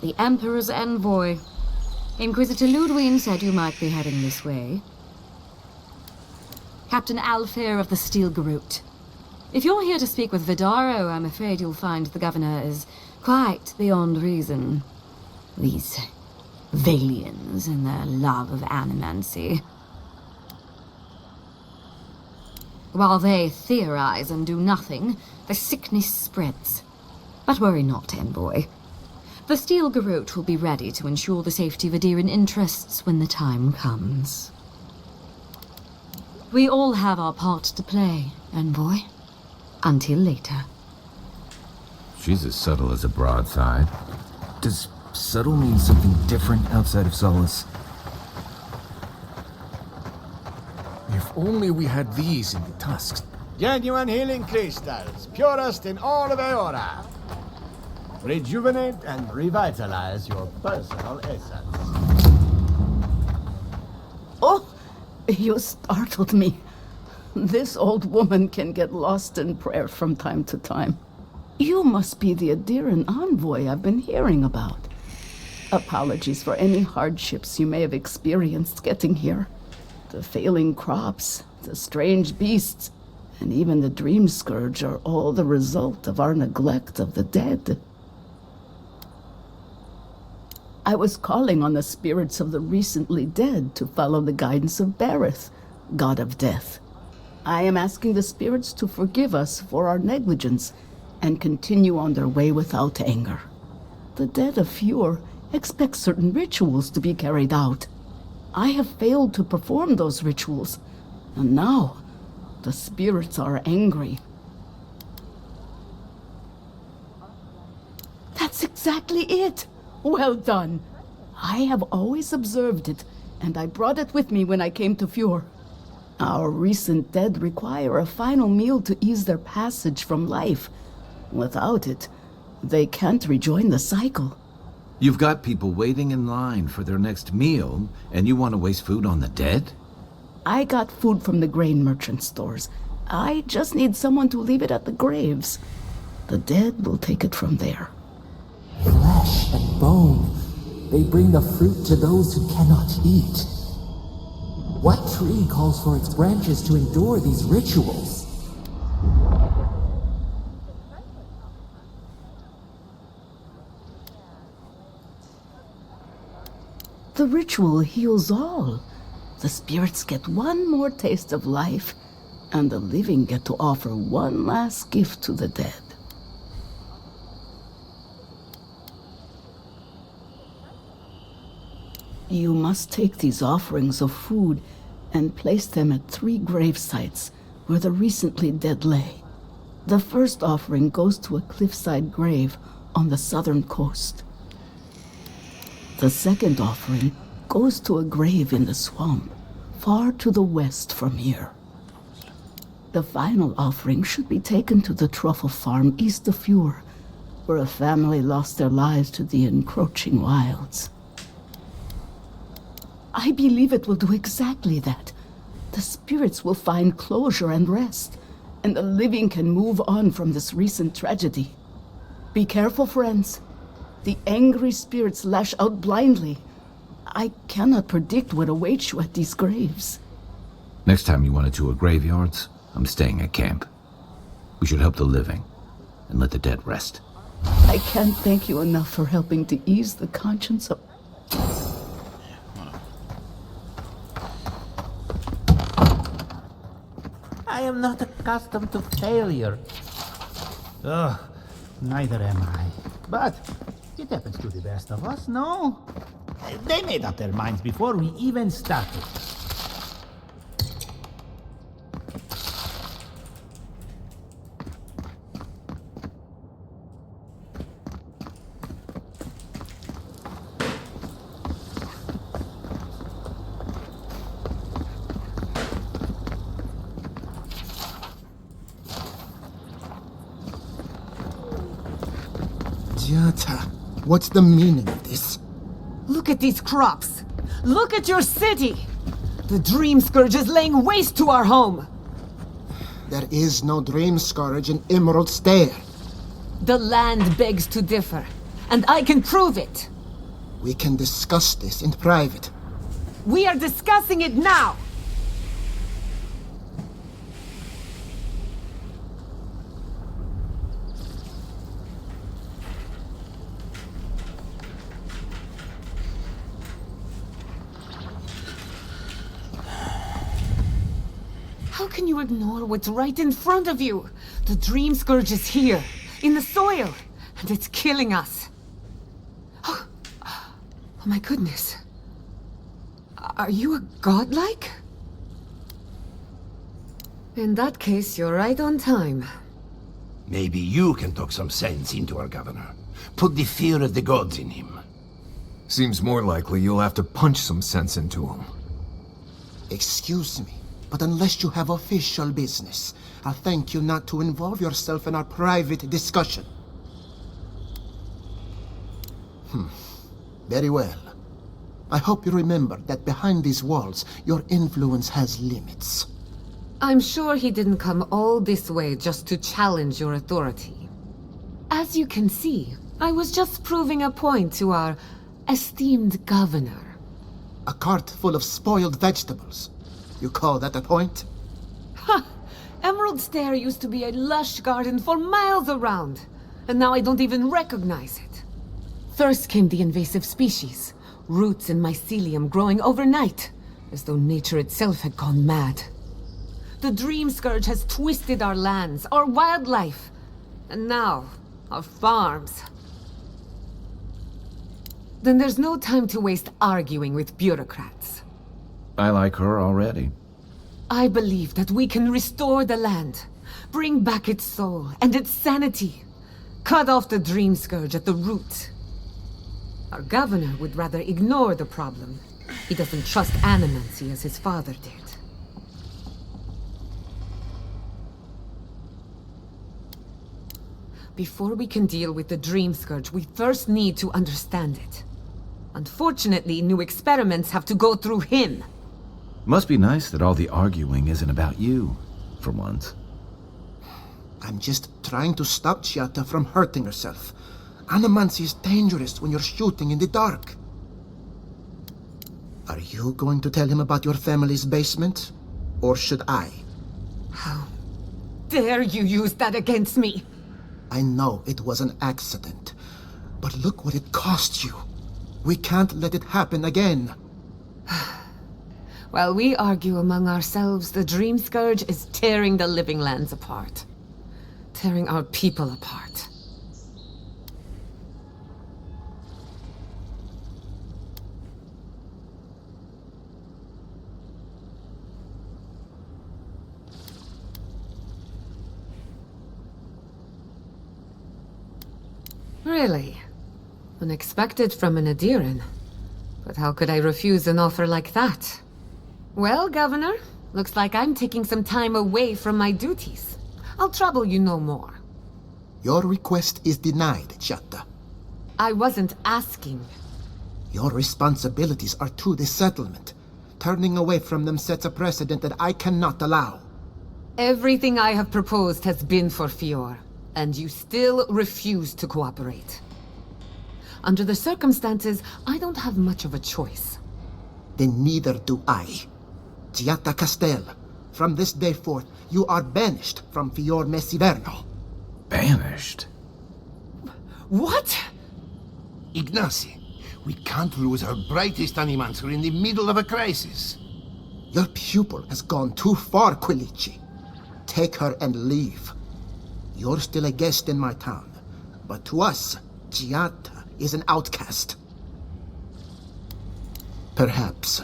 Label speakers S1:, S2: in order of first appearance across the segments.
S1: The Emperor's envoy. Inquisitor Ludwig said you might be heading this way. Captain Alfair of the Steel Garrote. If you're here to speak with Vidarro, I'm afraid you'll find the governor is quite beyond reason. These Valians and their love of animancy. While they theorize and do nothing, the sickness spreads. But worry not, envoy. The Steel Garrote will be ready to ensure the safety of Adirian interests when the time comes. We all have our part to play, envoy. Until later.
S2: She's as subtle as a broadside. Does subtle mean something different outside of Solace?
S3: If only we had these in the tusks.
S4: Genuine healing crystals, purest in all of Eora. Rejuvenate and revitalize your personal essence.
S5: Oh, you startled me. This old woman can get lost in prayer from time to time. You must be the Adirian envoy I've been hearing about. Apologies for any hardships you may have experienced getting here. The failing crops, the strange beasts, and even the dream scourge are all the result of our neglect of the dead. I was calling on the spirits of the recently dead to follow the guidance of Bareth, god of death. I am asking the spirits to forgive us for our negligence and continue on their way without anger. The dead of Fjord expect certain rituals to be carried out. I have failed to perform those rituals, and now the spirits are angry. That's exactly it! Well done! I have always observed it, and I brought it with me when I came to Fjord. Our recent dead require a final meal to ease their passage from life. Without it, they can't rejoin the cycle.
S2: You've got people waiting in line for their next meal, and you want to waste food on the dead?
S5: I got food from the grain merchant stores. I just need someone to leave it at the graves. The dead will take it from there.
S6: Flesh and bone, they bring the fruit to those who cannot eat. What tree calls for its branches to endure these rituals?
S5: The ritual heals all. The spirits get one more taste of life, and the living get to offer one last gift to the dead. You must take these offerings of food and place them at 3 grave sites where the recently dead lay. The first offering goes to a cliffside grave on the southern coast. The second offering goes to a grave in the swamp, far to the west from here. The final offering should be taken to the truffle farm east of Fjord, where a family lost their lives to the encroaching wilds. I believe it will do exactly that. The spirits will find closure and rest, and the living can move on from this recent tragedy. Be careful, friends. The angry spirits lash out blindly. I cannot predict what awaits you at these graves.
S2: Next time you want to tour graveyards, I'm staying at camp. We should help the living and let the dead rest.
S5: I can't thank you enough for helping to ease the conscience of...
S7: I am not accustomed to failure. Ugh, neither am I. But it happens to the best of us, no? They made up their minds before we even started.
S8: Giatta, what's the meaning of this?
S9: Look at these crops! Look at your city! The Dream Scourge is laying waste to our home!
S8: There is no dream scourge in Emerald Stair.
S9: The land begs to differ. and I can prove it.
S8: We can discuss this in private.
S9: We are discussing it now! How can you ignore what's right in front of you? The Dream Scourge is here, in the soil, and it's killing us. Oh my goodness. Are you a godlike? In that case, you're right on time.
S10: Maybe you can talk some sense into our governor. Put the fear of the gods in him.
S3: Seems more likely you'll have to punch some sense into him.
S8: Excuse me, but unless you have official business, I'll thank you not to involve yourself in our private discussion. Very well. I hope you remember that behind these walls, your influence has limits.
S9: I'm sure he didn't come all this way just to challenge your authority. As you can see, I was just proving a point to our esteemed governor.
S8: A cart full of spoiled vegetables. You call that a point?
S9: Ha! Emerald Stair used to be a lush garden for miles around, and now I don't even recognize it. First came the invasive species, roots and mycelium growing overnight, as though nature itself had gone mad. The Dream Scourge has twisted our lands, our wildlife, and now, our farms. Then there's no time to waste arguing with bureaucrats.
S2: I like her already.
S9: I believe that we can restore the land, bring back its soul and its sanity, cut off the Dream Scourge at the root. Our governor would rather ignore the problem. He doesn't trust Animancy as his father did. Before we can deal with the Dream Scourge, we first need to understand it. Unfortunately, new experiments have to go through him.
S2: Must be nice that all the arguing isn't about you, for once.
S8: I'm just trying to stop Giatta from hurting herself. Animancy is dangerous when you're shooting in the dark. Are you going to tell him about your family's basement? Or should I?
S9: How dare you use that against me?
S8: I know it was an accident, but look what it cost you. We can't let it happen again.
S9: While we argue among ourselves, the Dream Scourge is tearing the living lands apart. Tearing our people apart. Really? Unexpected from an Adiran. But how could I refuse an offer like that? Well, Governor, looks like I'm taking some time away from my duties. I'll trouble you no more.
S8: Your request is denied, Giatta.
S9: I wasn't asking.
S8: Your responsibilities are to the settlement. Turning away from them sets a precedent that I cannot allow.
S9: Everything I have proposed has been for Fior, and you still refuse to cooperate. Under the circumstances, I don't have much of a choice.
S8: Then neither do I. Giatta Castel, from this day forth, you are banished from Fior Mesiverno.
S2: Banished?
S9: What?
S10: Ignacy, we can't lose our brightest animancer in the middle of a crisis.
S8: Your pupil has gone too far, Quilici. Take her and leave. You're still a guest in my town, but to us, Giatta is an outcast. Perhaps,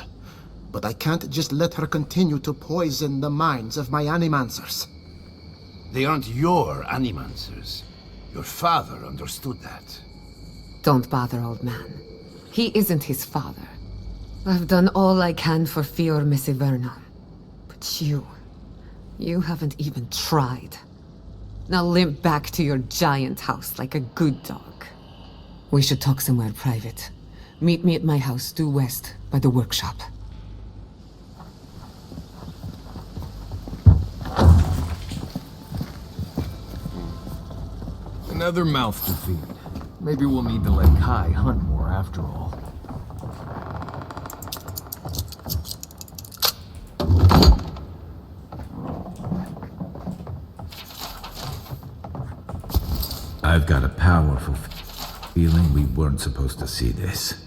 S8: but I can't just let her continue to poison the minds of my animancers.
S10: They aren't your animancers. Your father understood that.
S9: Don't bother, old man. He isn't his father. I've done all I can for Fior Mesiverno. But you haven't even tried. Now limp back to your giant house like a good dog. We should talk somewhere private. Meet me at my house due west by the workshop.
S3: Another mouth to feed. Maybe we'll need to let Kai hunt more after all.
S2: I've got a powerful feeling we weren't supposed to see this.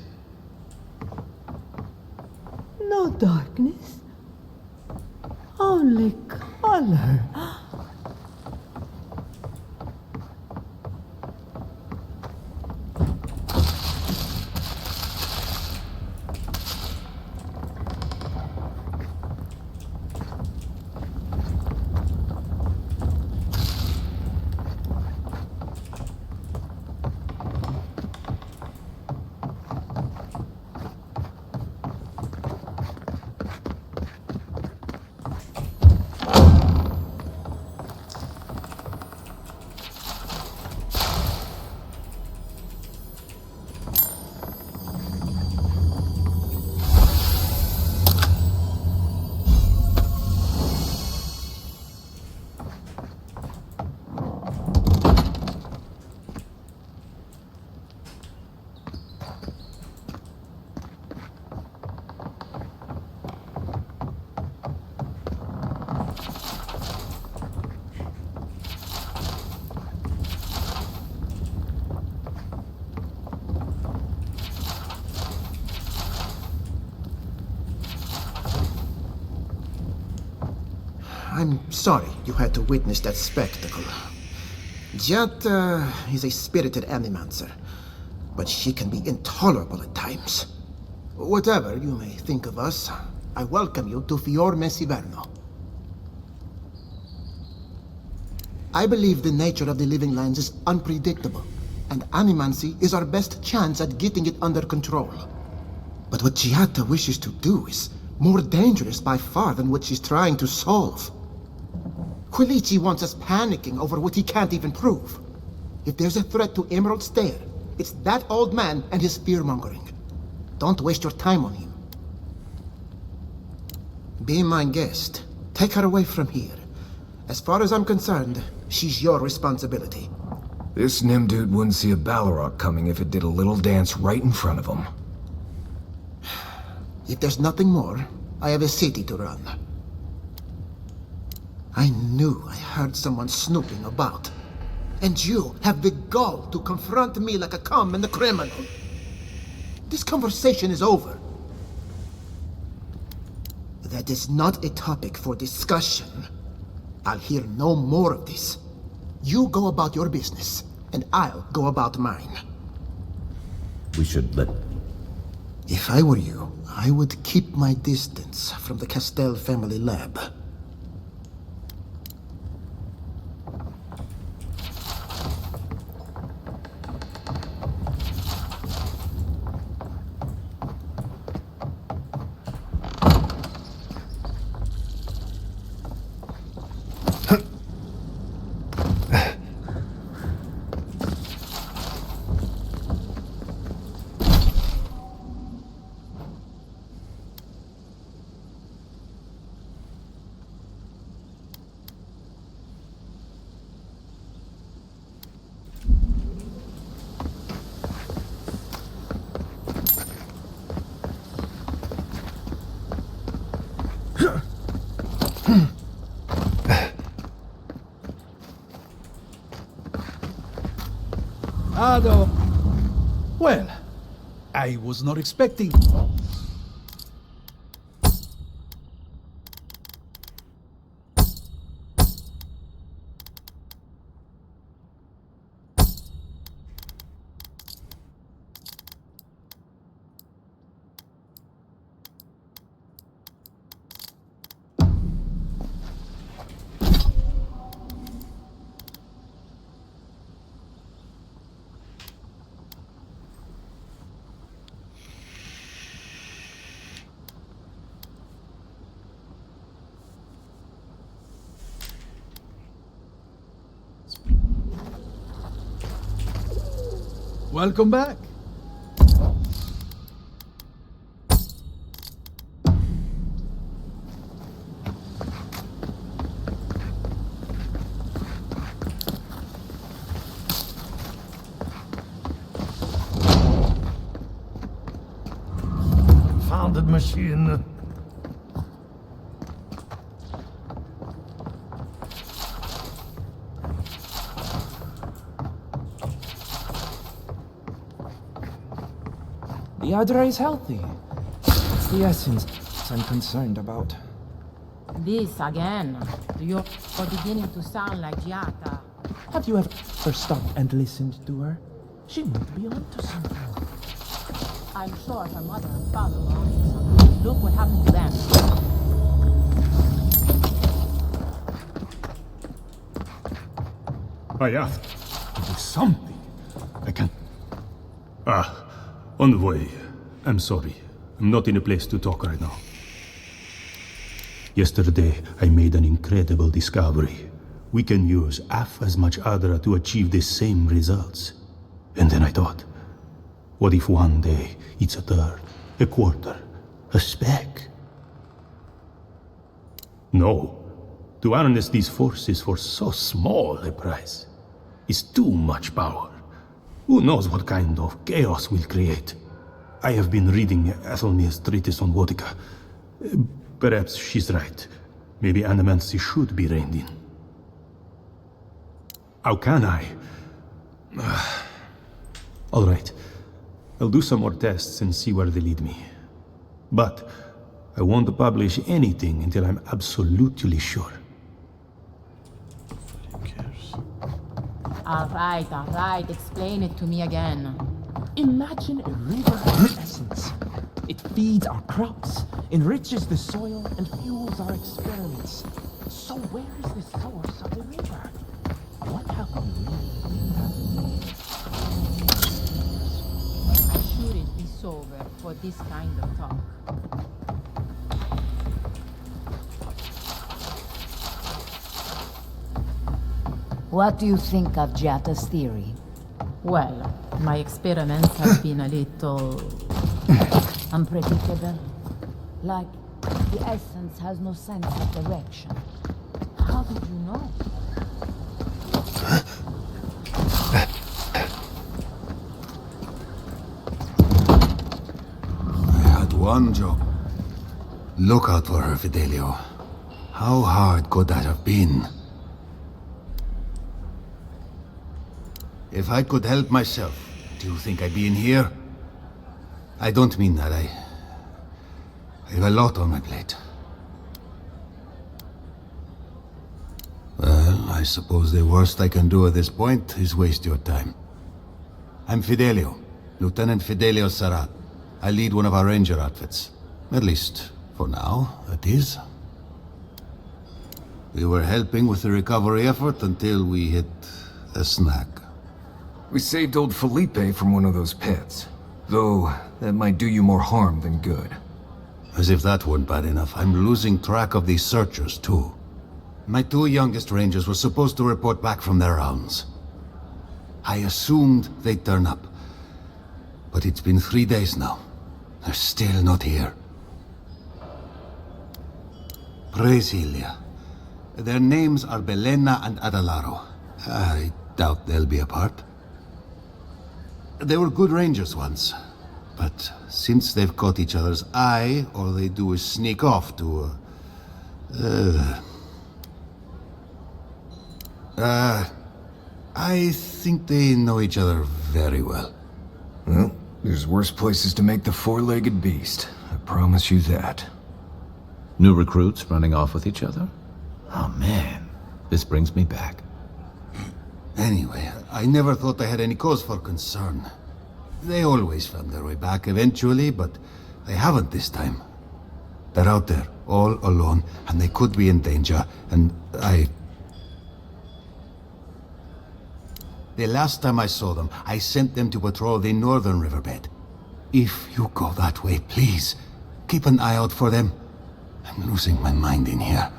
S11: No darkness. Only color.
S8: I'm sorry you had to witness that spectacle. Giatta is a spirited animancer, but she can be intolerable at times. Whatever you may think of us, I welcome you to Vidarro. I believe the nature of the living lands is unpredictable, and animancy is our best chance at getting it under control. But what Giatta wishes to do is more dangerous by far than what she's trying to solve. Quilici wants us panicking over what he can't even prove. If there's a threat to Emerald Stair, it's that old man and his fear-mongering. Don't waste your time on him. Be my guest. Take her away from here. As far as I'm concerned, she's your responsibility.
S3: This Nim dude wouldn't see a Balrog coming if it did a little dance right in front of him.
S8: If there's nothing more, I have a city to run. I knew I heard someone snooping about. And you have the gall to confront me like a common criminal. This conversation is over. That is not a topic for discussion. I'll hear no more of this. You go about your business, and I'll go about mine.
S2: We should let...
S8: If I were you, I would keep my distance from the Castell family lab.
S12: Well, I was not expecting... Welcome back.
S10: machine.
S13: The Adra is healthy. It's the essence I'm concerned about.
S14: This again. You're beginning to sound like Giatta.
S13: Have you ever stopped and listened to her? She might be onto something.
S14: I'm sure her mother and father were onto something. Look what happened to them.
S15: I asked to do something. I can't. Envoy. I'm sorry. I'm not in a place to talk right now. Yesterday, I made an incredible discovery. We can use half as much Adra to achieve the same results. And then I thought, what if one day it's a third, a quarter, a speck? No. To harness these forces for so small a price is too much power. Who knows what kind of chaos we'll create? I have been reading Athelmir's treatise on Wotica. Perhaps she's right. Maybe Animancy should be reined in. How can I? All right. I'll do some more tests and see where they lead me. But I won't publish anything until I'm absolutely sure.
S14: All right. Explain it to me again.
S13: Imagine a river of essence. It feeds our crops, enriches the soil, and fuels our experiments. So where is the source of the river? What have we really
S14: I shouldn't be sober for this kind of talk.
S16: What do you think of Giatta's theory?
S14: Well, my experiments have been a little...
S16: unpredictable. Like, the essence has no sense of direction.
S14: How did you know?
S10: I had one job. Look out for her, Fidelio. How hard could that have been? If I could help myself, do you think I'd be in here? I don't mean that. I have a lot on my plate. Well, I suppose the worst I can do at this point is waste your time. I'm Fidelio, Lieutenant Fidelio Sarat. I lead one of our ranger outfits. At least, for now, it is. We were helping with the recovery effort until we hit a snag.
S3: We saved old Felipe from one of those pits. Though, that might do you more harm than good.
S10: As if that weren't bad enough, I'm losing track of these searchers, too. My two youngest rangers were supposed to report back from their rounds. I assumed they'd turn up. But it's been 3 days now. They're still not here. Brasilia. Their names are Belena and Adalaro. I doubt they'll be apart. They were good rangers once, but since they've caught each other's eye, all they do is sneak off to, I think they know each other very well.
S3: Well, there's worse places to make the four-legged beast. I promise you that.
S2: New recruits running off with each other? Oh man, this brings me back.
S10: Anyway, I never thought I had any cause for concern. They always found their way back eventually, but they haven't this time. They're out there, all alone, and they could be in danger, and The last time I saw them, I sent them to patrol the northern riverbed. If you go that way, please, keep an eye out for them. I'm losing my mind in here.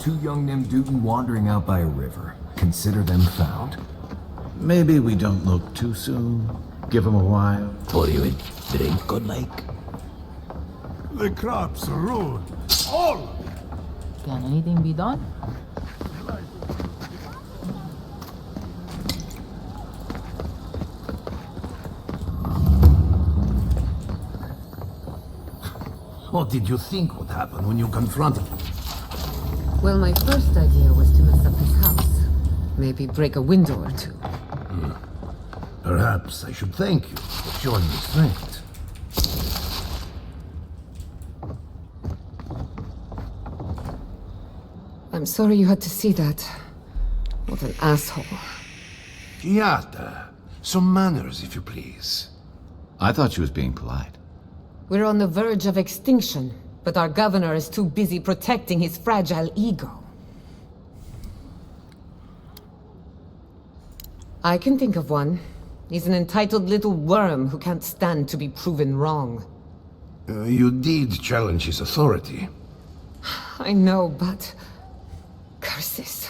S3: Two young Nimdutan wandering out by a river. Consider them found.
S2: Maybe we don't look too soon. Give them a while.
S8: What do you mean? It ain't good like.
S4: The crops are ruined. All of them.
S14: Can anything be done?
S17: What did you think would happen when you confronted him?
S9: Well, my first idea was to mess up his house. Maybe break a window or two.
S17: Perhaps I should thank you for showing me strength.
S9: I'm sorry you had to see that. What an asshole.
S17: Giatta, some manners, if you please.
S2: I thought she was being polite.
S9: We're on the verge of extinction, but our governor is too busy protecting his fragile ego. I can think of one. He's an entitled little worm who can't stand to be proven wrong.
S17: You did challenge his authority.
S9: I know, but... curses.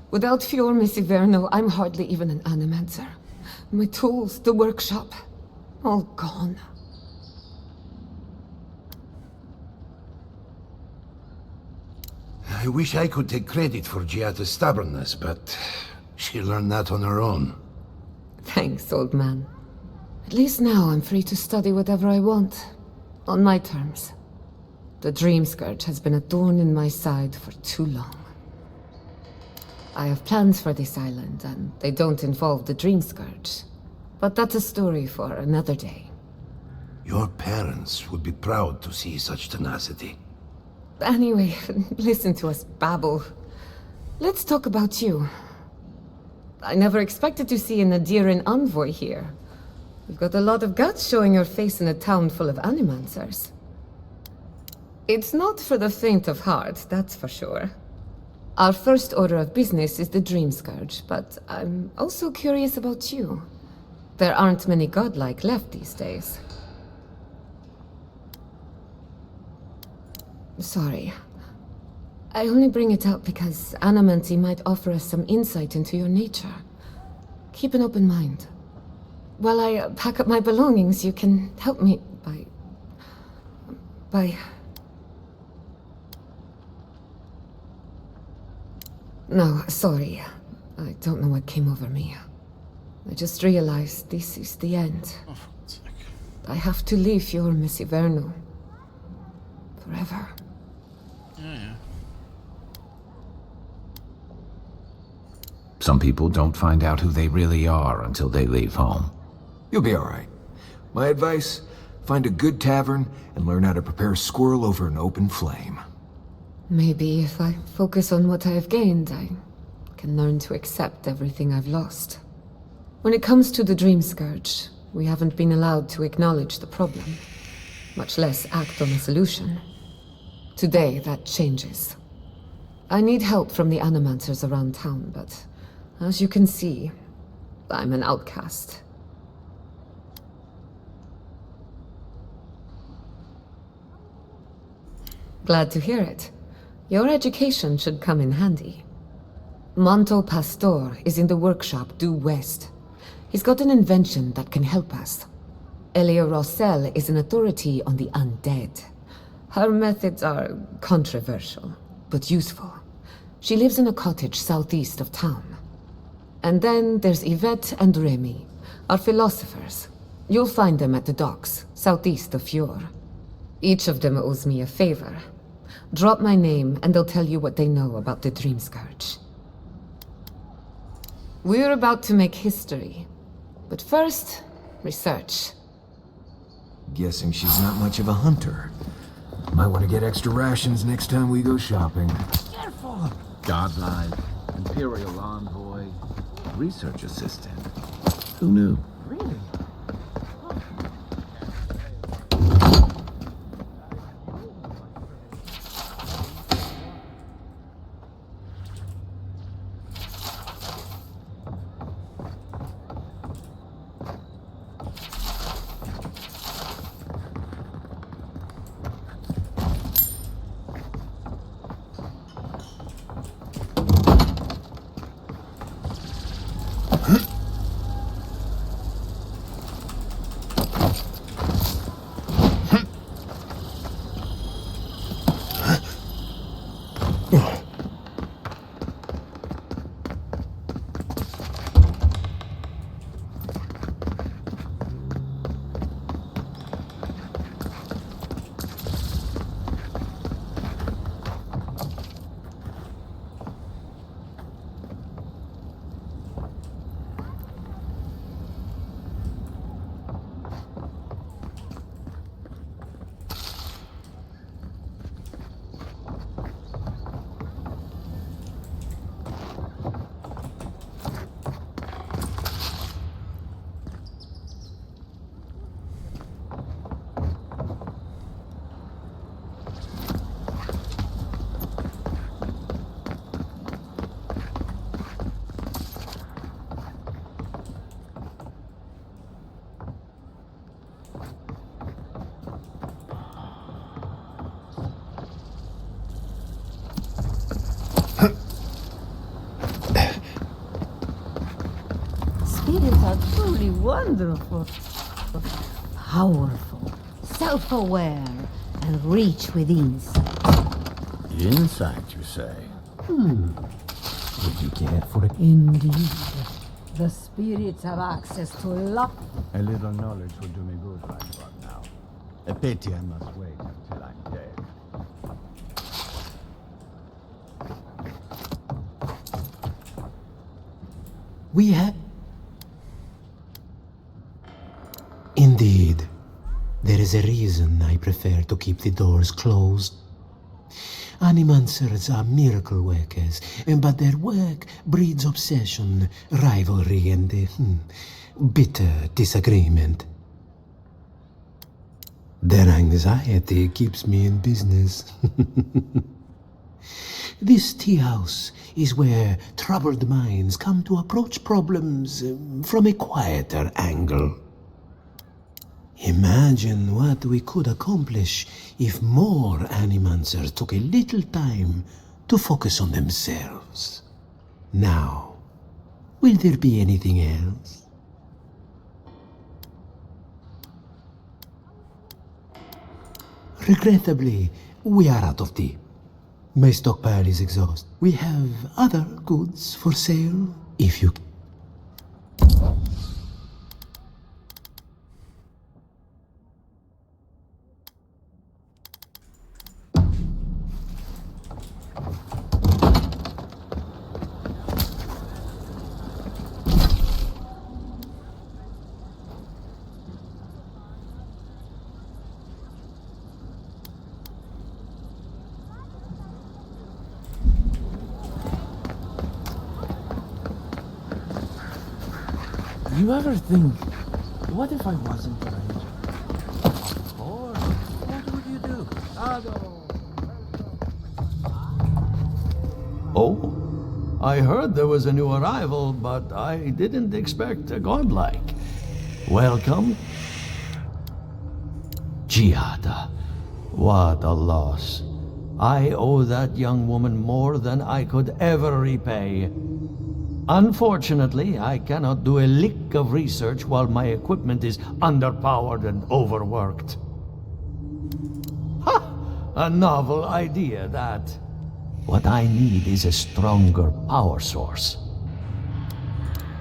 S9: Without Fior Vidarro, I'm hardly even an Animancer. My tools, the workshop, all gone.
S17: I wish I could take credit for Giatta's stubbornness, but she learned that on her own.
S9: Thanks, old man. At least now I'm free to study whatever I want. On my terms. The Dream Scourge has been a thorn in my side for too long. I have plans for this island, and they don't involve the Dream Scourge. But that's a story for another day.
S17: Your parents would be proud to see such tenacity.
S9: Anyway, listen to us babble. Let's talk about you. I never expected to see an Nadiran envoy here. You've got a lot of guts showing your face in a town full of Animancers. It's not for the faint of heart, that's for sure. Our first order of business is the Dream Scourge, but I'm also curious about you. There aren't many godlike left these days. Sorry. I only bring it up because Animancy might offer us some insight into your nature. Keep an open mind. While I pack up my belongings, you can help me by... No, sorry. I don't know what came over me. I just realized this is the end. I have to leave your Vidarro. Forever.
S2: Some people don't find out who they really are until they leave home.
S3: You'll be all right. My advice, find a good tavern and learn how to prepare a squirrel over an open flame.
S9: Maybe if I focus on what I have gained, I can learn to accept everything I've lost. When it comes to the Dream Scourge, we haven't been allowed to acknowledge the problem, much less act on a solution. Today, that changes. I need help from the Animancers around town, but as you can see, I'm an outcast. Glad to hear it. Your education should come in handy. Monto Pastor is in the workshop due west. He's got an invention that can help us. Elia Rossell is an authority on the undead. Her methods are controversial, but useful. She lives in a cottage southeast of town. And then there's Yvette and Remy, our philosophers. You'll find them at the docks, southeast of Fior. Each of them owes me a favor. Drop my name and they'll tell you what they know about the Dream Scourge. We're about to make history. But first, research.
S3: Guessing she's not much of a hunter. Might want to get extra rations next time we go shopping.
S2: Careful! Godlike, Imperial Envoy, Research Assistant. Who knew?
S13: Really?
S16: wonderful. Powerful, self-aware, and reach with insight.
S18: Insight, you say?
S13: Would you care for it?
S16: Indeed. The spirits have access to luck.
S18: A little knowledge would do me good right about now. A pity I must wait until I'm dead.
S6: We have... Indeed. There is a reason I prefer to keep the doors closed. Animancers are miracle workers, but their work breeds obsession, rivalry, and bitter disagreement. Their anxiety keeps me in business. This tea house is where troubled minds come to approach problems from a quieter angle. Imagine what we could accomplish if more Animancers took a little time to focus on themselves. Now, will there be anything else? Regrettably, we are out of tea. My stockpile is exhausted. We have other goods for sale, if you...
S13: You ever think, what if I wasn't a ranger? Or what would you do?
S17: Oh, I heard there was a new arrival, but I didn't expect a godlike. Welcome. Giatta. What a loss. I owe that young woman more than I could ever repay. Unfortunately, I cannot do a lick of research while my equipment is underpowered and overworked. Ha! A novel idea, that. What I need is a stronger power source.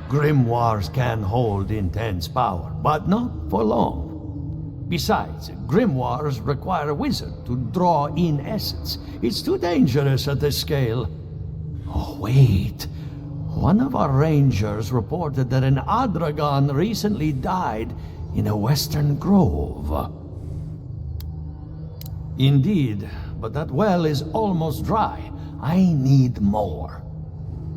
S17: Grimoires can hold intense power, but not for long. Besides, grimoires require a wizard to draw in essence. It's too dangerous at this scale. Oh, wait. One of our rangers reported that an Adragon recently died in a western grove. Indeed, but that well is almost dry. I need more.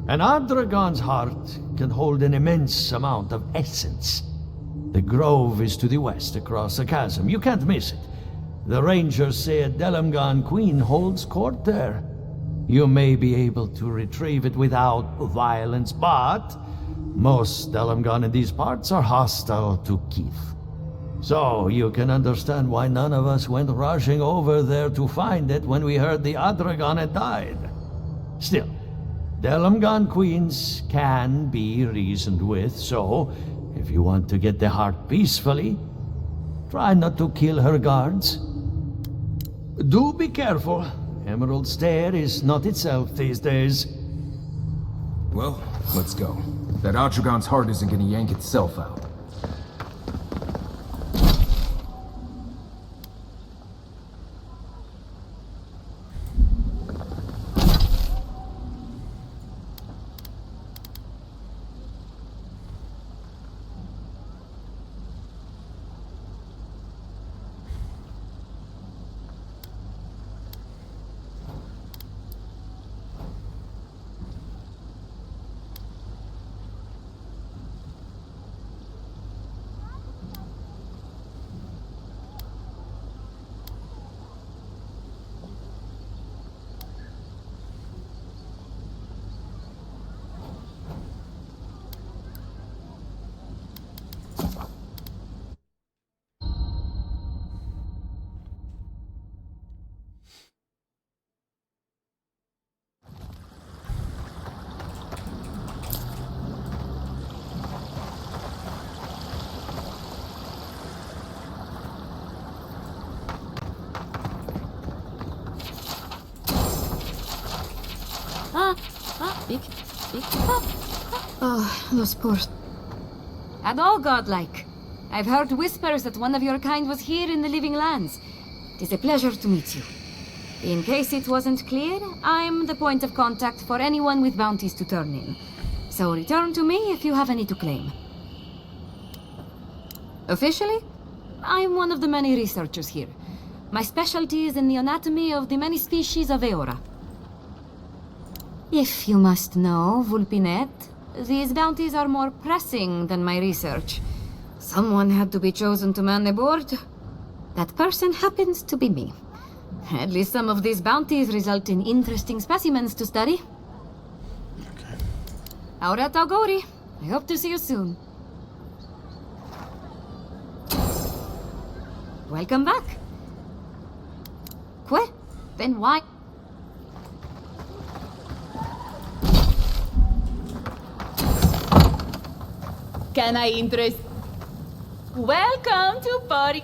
S17: An Adragon's heart can hold an immense amount of essence. The grove is to the west, across the chasm. You can't miss it. The rangers say a Delamgan queen holds court there. You may be able to retrieve it without violence, but most Delamgan in these parts are hostile to Keith. So you can understand why none of us went rushing over there to find it when we heard the Adragon had died. Still, Delamgan queens can be reasoned with, so if you want to get the heart peacefully, try not to kill her guards. Do be careful. Emerald Stair is not itself these days.
S3: Well, let's go. That Adragon's heart isn't gonna yank itself out.
S1: Big. Oh, los poor. And all godlike. I've heard whispers that one of your kind was here in the living lands. It is a pleasure to meet you. In case it wasn't clear, I'm the point of contact for anyone with bounties to turn in. So return to me if you have any to claim. Officially, I'm one of the many researchers here. My specialty is in the anatomy of the many species of Eora. If you must know, Vulpinet, these bounties are more pressing than my research. Someone had to be chosen to man the board. That person happens to be me. At least some of these bounties result in interesting specimens to study. Okay. Aurat Auguri. I hope to see you soon. Welcome back. What? Then why?
S14: Can I interest? Welcome to party.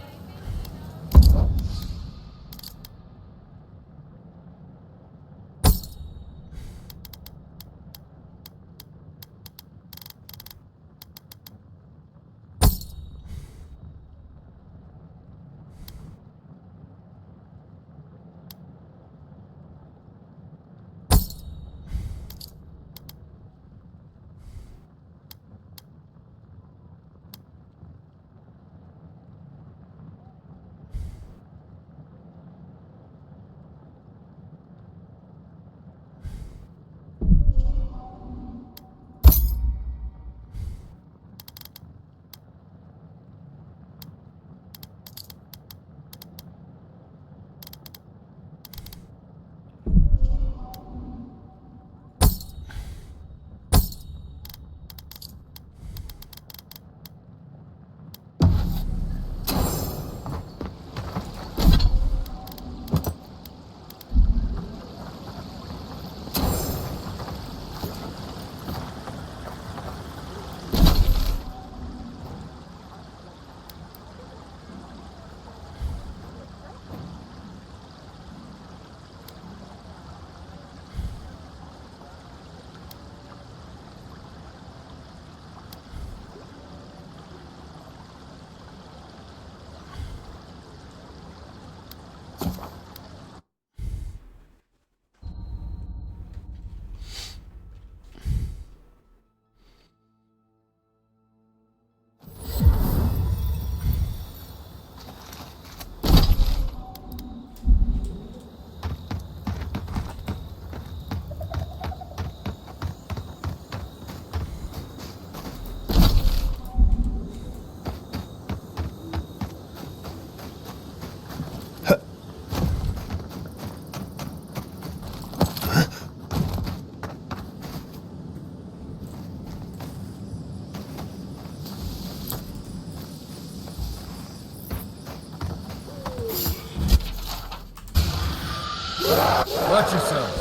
S3: Watch yourself.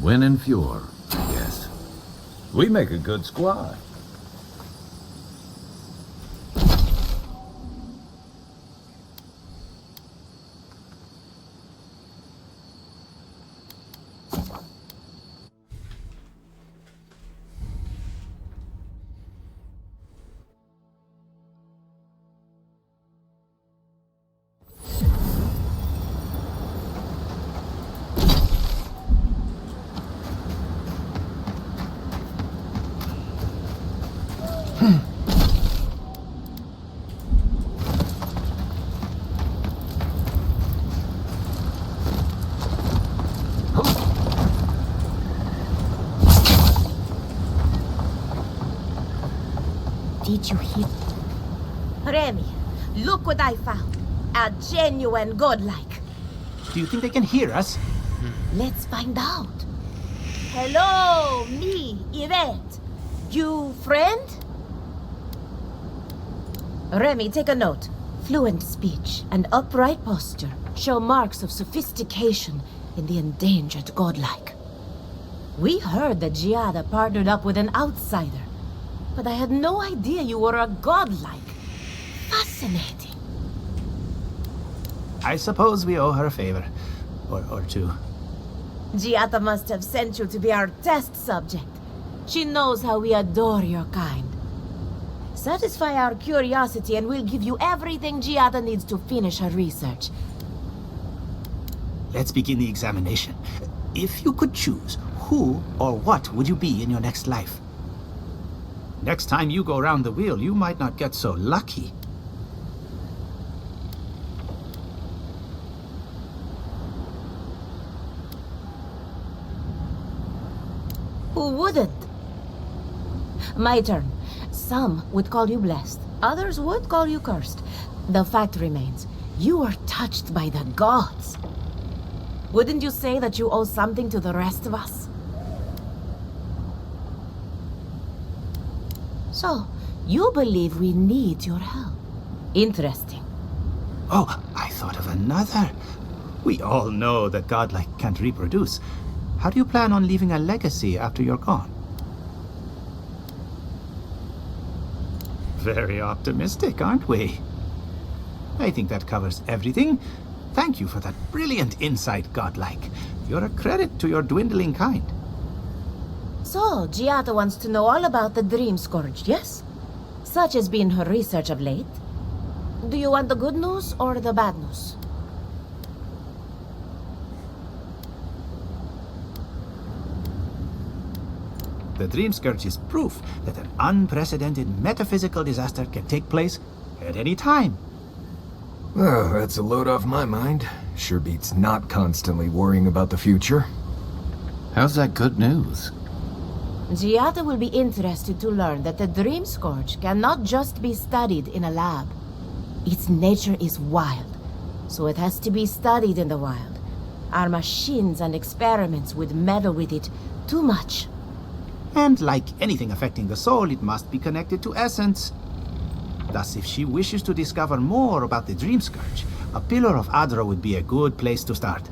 S2: Win and Fjord, I guess.
S19: We make a good squad.
S20: Did you hit? Remy, look what I found. A genuine godlike.
S7: Do you think they can hear us?
S16: Let's find out. Hello, me, Yvette. You friend? Remy, take a note. Fluent speech and upright posture show marks of sophistication in the endangered godlike. We heard that Giatta partnered up with an outsider, but I had no idea you were a godlike. Fascinating.
S7: I suppose we owe her a favor. Or two.
S16: Giatta must have sent you to be our test subject. She knows how we adore your kind. Satisfy our curiosity and we'll give you everything Giatta needs to finish her research.
S7: Let's begin the examination. If you could choose, who or what would you be in your next life? Next time you go around the wheel, you might not get so lucky.
S16: Who wouldn't? My turn. Some would call you blessed. Others would call you cursed. The fact remains, you are touched by the gods. Wouldn't you say that you owe something to the rest of us? So, you believe we need your help. Interesting.
S7: Oh, I thought of another. We all know that godlike can't reproduce. How do you plan on leaving a legacy after you're gone? Very optimistic, aren't we? I think that covers everything. Thank you for that brilliant insight, godlike. You're a credit to your dwindling kind.
S16: So, Giatta wants to know all about the Dream Scourge, yes? Such has been her research of late. Do you want the good news or the bad news?
S7: The Dream Scourge is proof that an unprecedented metaphysical disaster can take place at any time.
S3: Oh, that's a load off my mind. Sure beats not constantly worrying about the future.
S2: How's that good news?
S16: Giatta will be interested to learn that the Dream Scourge cannot just be studied in a lab. Its nature is wild, so it has to be studied in the wild. Our machines and experiments would meddle with it too much.
S7: And like anything affecting the soul, it must be connected to essence. Thus, if she wishes to discover more about the Dream Scourge, a Pillar of Adra would be a good place to start.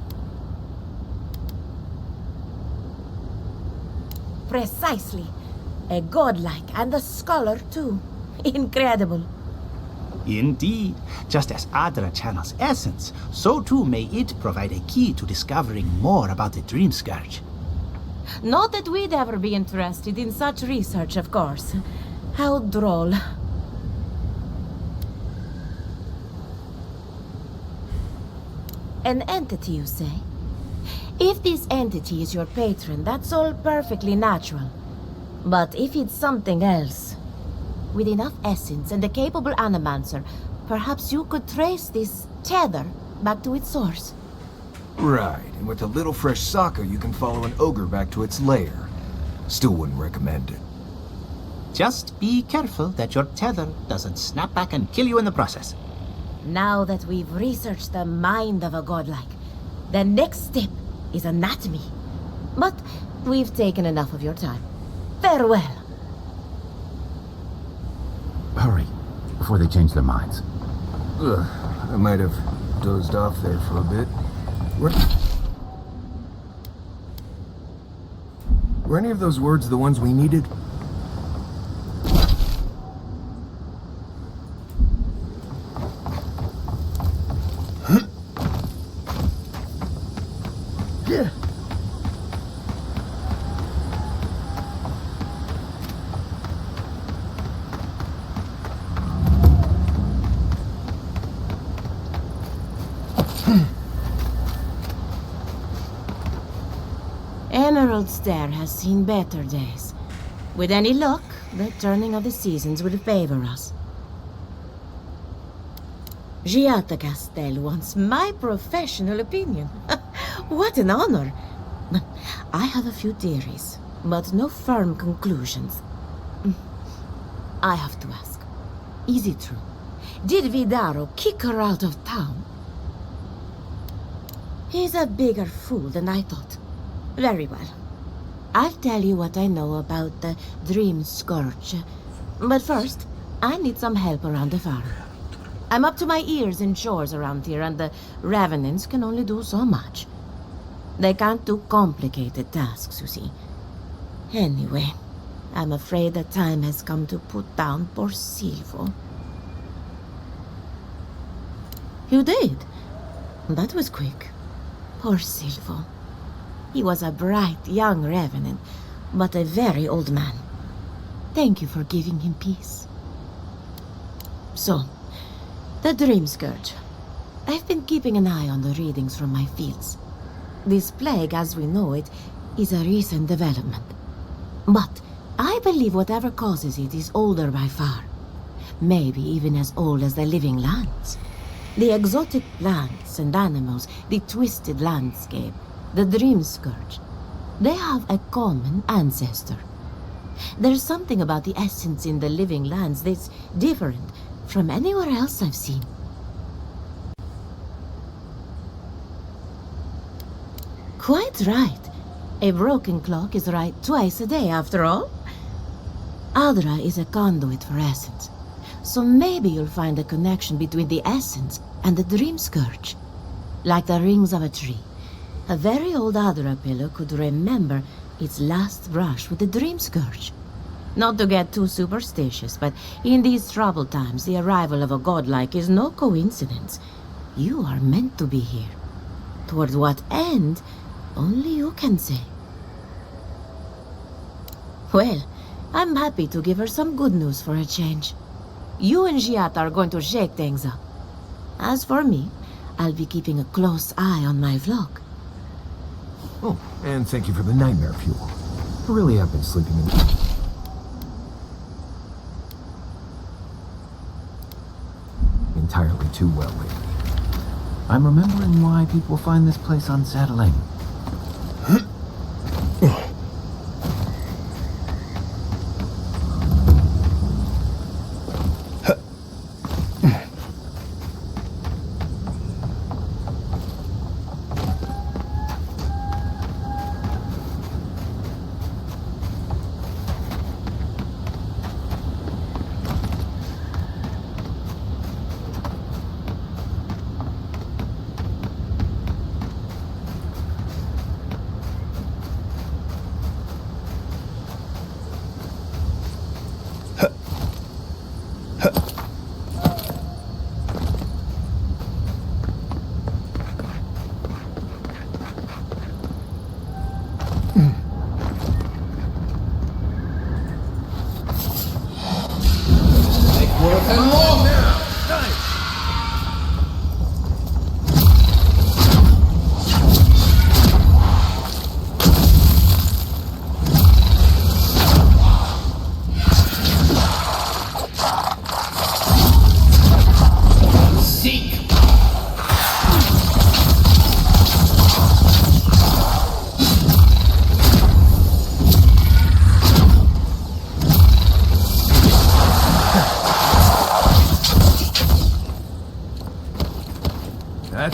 S16: Precisely. A godlike and a scholar, too. Incredible.
S7: Indeed. Just as Adra channels essence, so too may it provide a key to discovering more about the Dream Scourge.
S16: Not that we'd ever be interested in such research, of course. How droll. An entity, you say? If this entity is your patron, that's all perfectly natural. But if it's something else, with enough essence and a capable animancer, perhaps you could trace this tether back to its source.
S3: Right, and with a little fresh sake, you can follow an ogre back to its lair. Still wouldn't recommend it.
S7: Just be careful that your tether doesn't snap back and kill you in the process.
S16: Now that we've researched the mind of a godlike, the next step is anatomy. But we've taken enough of your time. Farewell.
S2: Hurry, before they change their minds.
S3: Ugh, I might have dozed off there for a bit. Were any of those words the ones we needed?
S16: Emerald Stair has seen better days. With any luck, the turning of the seasons will favor us. Giatta Castel wants my professional opinion. What an honor! I have a few theories, but no firm conclusions. I have to ask, is it true? Did Vidarro kick her out of town? He's a bigger fool than I thought. Very well. I'll tell you what I know about the Dream Scourge. But first, I need some help around the farm. I'm up to my ears in chores around here, and the Revenants can only do so much. They can't do complicated tasks, you see. Anyway, I'm afraid the time has come to put down poor Silvo. You did? That was quick. Poor Silvo. He was a bright young Revenant, but a very old man. Thank you for giving him peace. So, the Dream Scourge. I've been keeping an eye on the readings from my fields. This plague, as we know it, is a recent development. But I believe whatever causes it is older by far. Maybe even as old as the living lands. The exotic plants and animals, the twisted landscape, the Dream Scourge. They have a common ancestor. There's something about the essence in the living lands that's different from anywhere else I've seen. Quite right. A broken clock is right twice a day, after all. Adra is a conduit for essence. So maybe you'll find a connection between the essence and the Dream Scourge. Like the rings of a tree. A very old Adra pillar could remember its last brush with the Dream Scourge. Not to get too superstitious, but in these troubled times, the arrival of a godlike is no coincidence. You are meant to be here. Toward what end, only you can say. Well, I'm happy to give her some good news for a change. You and Giatta are going to shake things up. As for me, I'll be keeping a close eye on my flock.
S3: Oh, and thank you for the nightmare fuel. I really have been sleeping in entirely too well lately.
S2: I'm remembering why people find this place unsettling.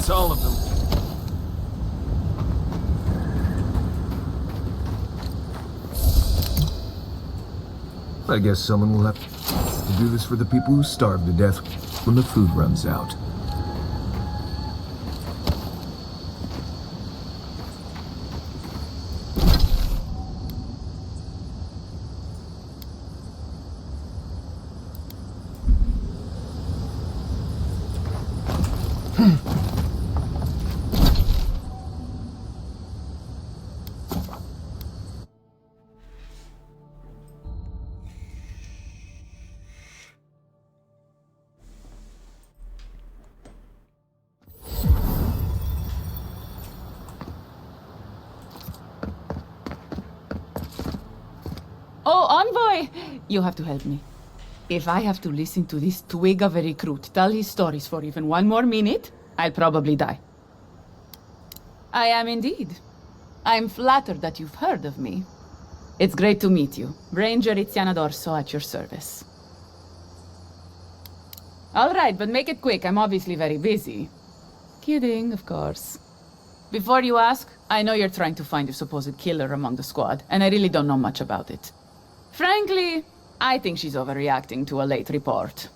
S3: That's all of them. I guess someone will have to do this for the people who starve to death when the food runs out.
S14: Oh, Envoy! You have to help me. If I have to listen to this twig of a recruit tell his stories for even one more minute, I'll probably die. I am indeed. I'm flattered that you've heard of me. It's great to meet you. Ranger Iziana D'Orso at your service. All right, but make it quick. I'm obviously very busy. Kidding, of course. Before you ask, I know you're trying to find your supposed killer among the squad, and I really don't know much about it. Frankly, I think she's overreacting to a late report.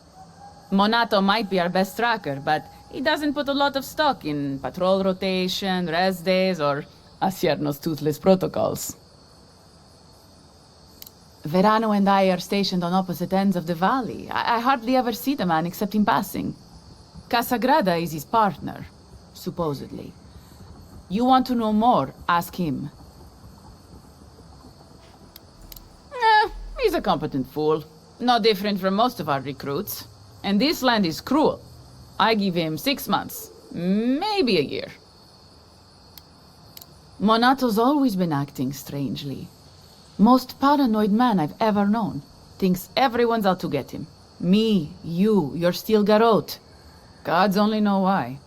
S14: Monato might be our best tracker, but he doesn't put a lot of stock in patrol rotation, rest days, or Asierno's toothless protocols. Verano and I are stationed on opposite ends of the valley. I hardly ever see the man except in passing. Casagrada is his partner, supposedly. You want to know more, ask him. He's a competent fool. No different from most of our recruits. And this land is cruel. I give him 6 months, maybe a year. Monato's always been acting strangely. Most paranoid man I've ever known. Thinks everyone's out to get him. Me, you, your steel garrote. Gods only know why.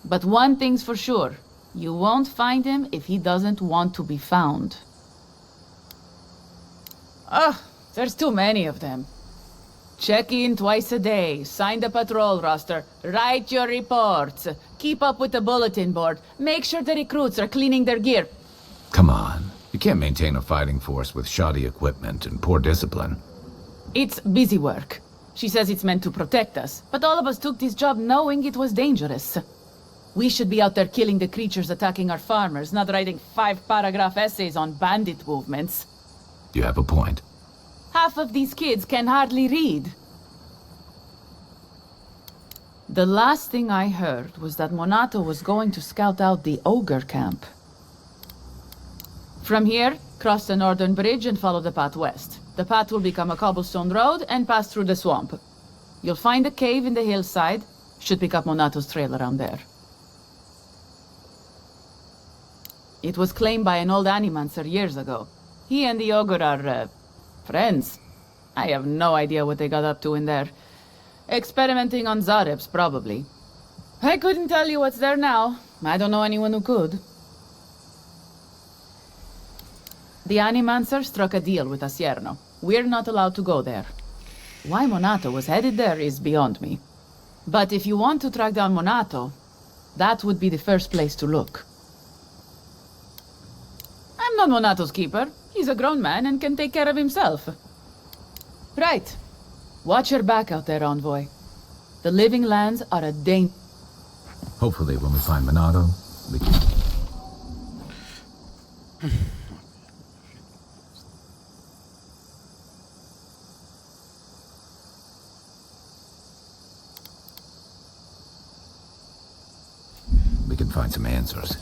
S14: But one thing's for sure. You won't find him if he doesn't want to be found. There's too many of them. Check in twice a day, sign the patrol roster, write your reports, keep up with the bulletin board, make sure the recruits are cleaning their gear.
S2: Come on. You can't maintain a fighting force with shoddy equipment and poor discipline.
S14: It's busy work. She says it's meant to protect us, but all of us took this job knowing it was dangerous. We should be out there killing the creatures attacking our farmers, not writing 5-paragraph essays on bandit movements.
S2: You have a point.
S14: Half of these kids can hardly read. The last thing I heard was that Monato was going to scout out the ogre camp. From here, cross the northern bridge and follow the path west. The path will become a cobblestone road and pass through the swamp. You'll find a cave in the hillside. Should pick up Monato's trail around there. It was claimed by an old Animancer years ago. He and the ogre are, friends. I have no idea what they got up to in there. Experimenting on Zarebs, probably. I couldn't tell you what's there now. I don't know anyone who could. The Animancer struck a deal with Asierno. We're not allowed to go there. Why Monato was headed there is beyond me. But if you want to track down Monato, that would be the first place to look. I'm not Monato's keeper. He's a grown man and can take care of himself. Right. Watch your back out there, Envoy. The living lands are a danger.
S2: Hopefully when we find Monato, we can... we can find some answers.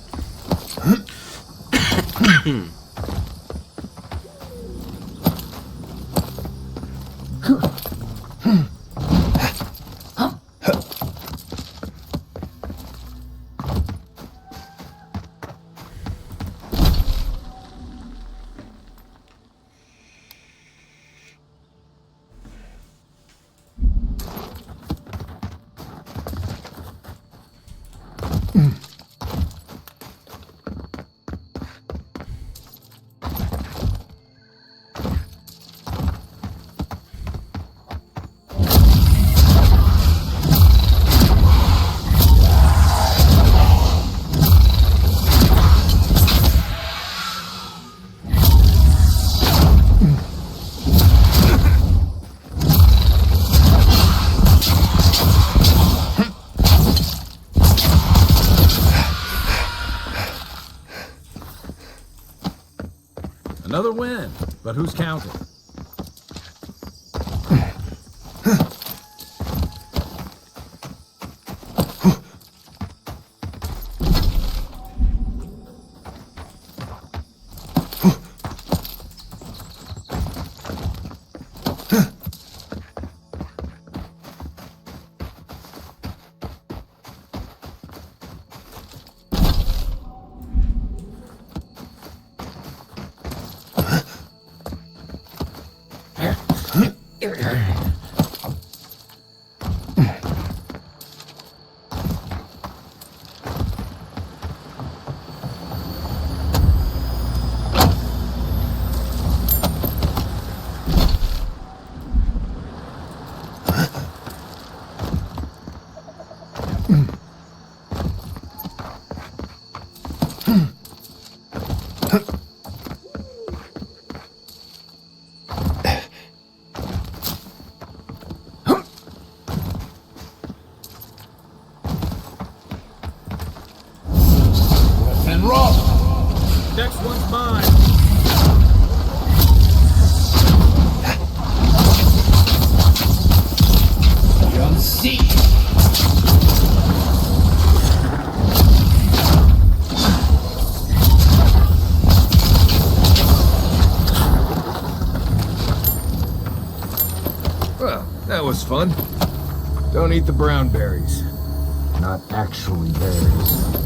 S2: Another win, but who's counting?
S20: Next one's mine.
S2: You'll see.
S3: Well, that was fun. Don't eat the brown berries. Not actually berries.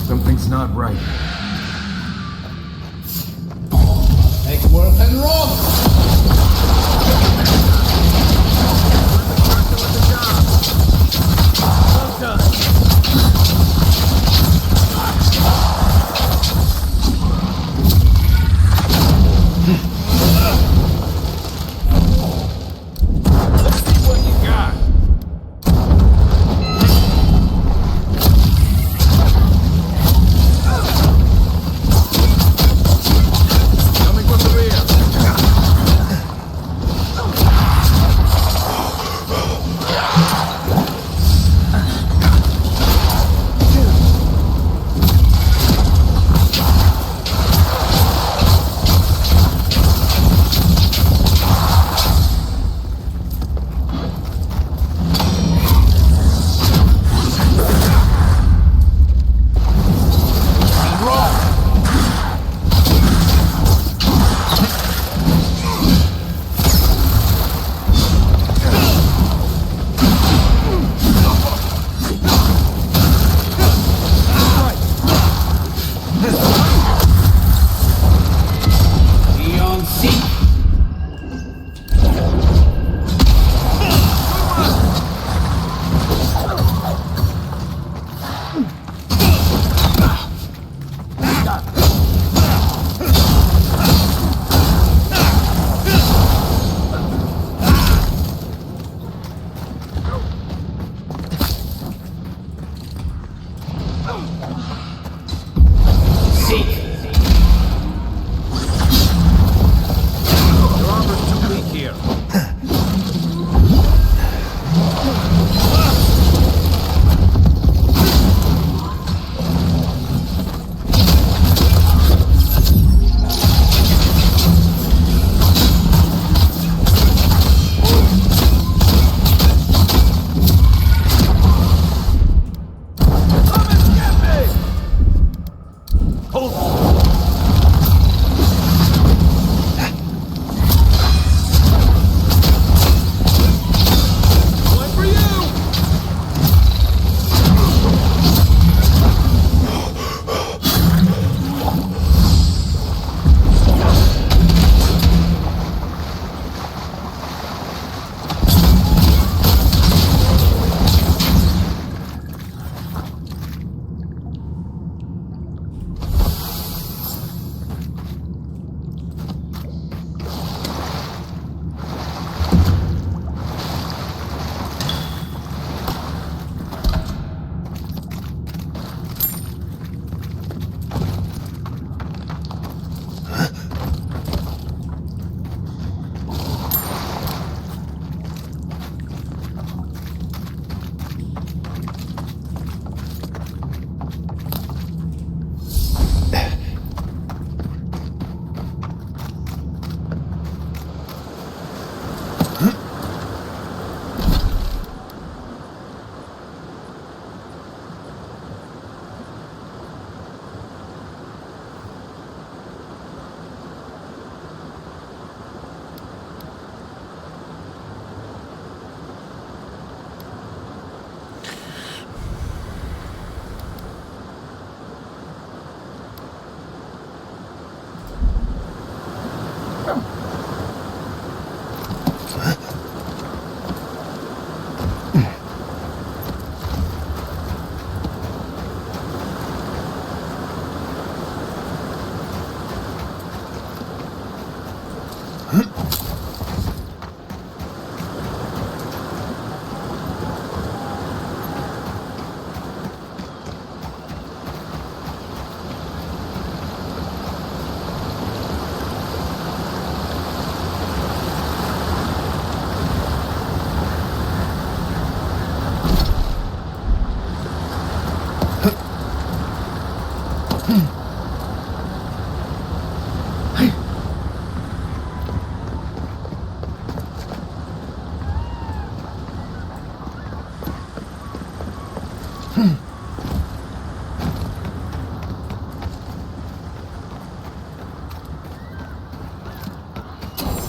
S3: Something's not right.
S2: Make work and roll!
S3: Coming from the rear.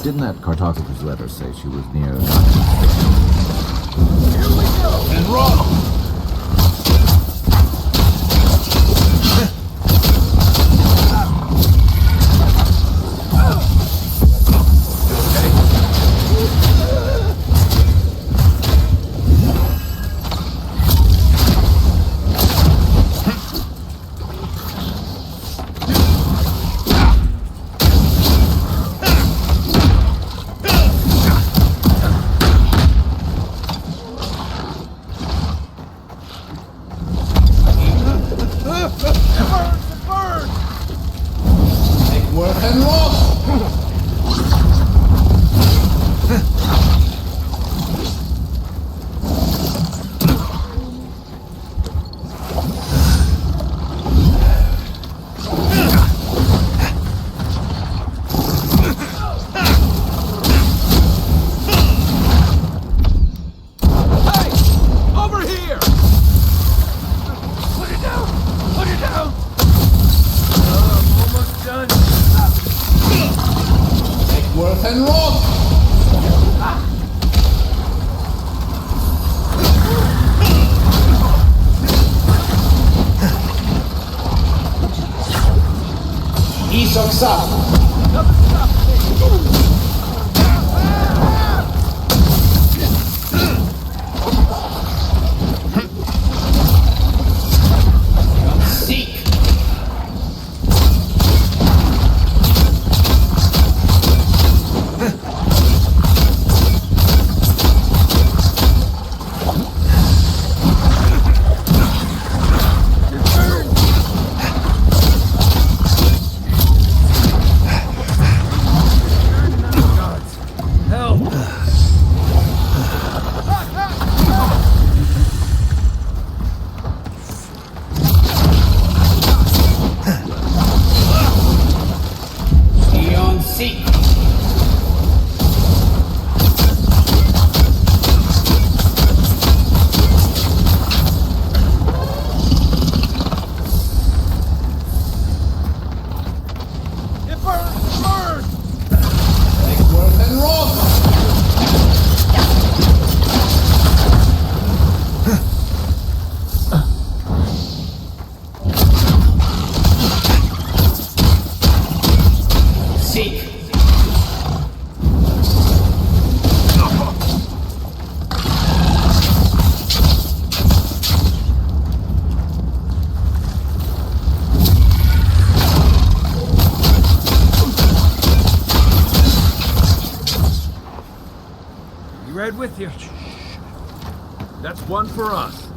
S2: Didn't that cartographer's letter say she was near...
S4: Here we go!
S2: And roll!
S20: With you. That's one for us.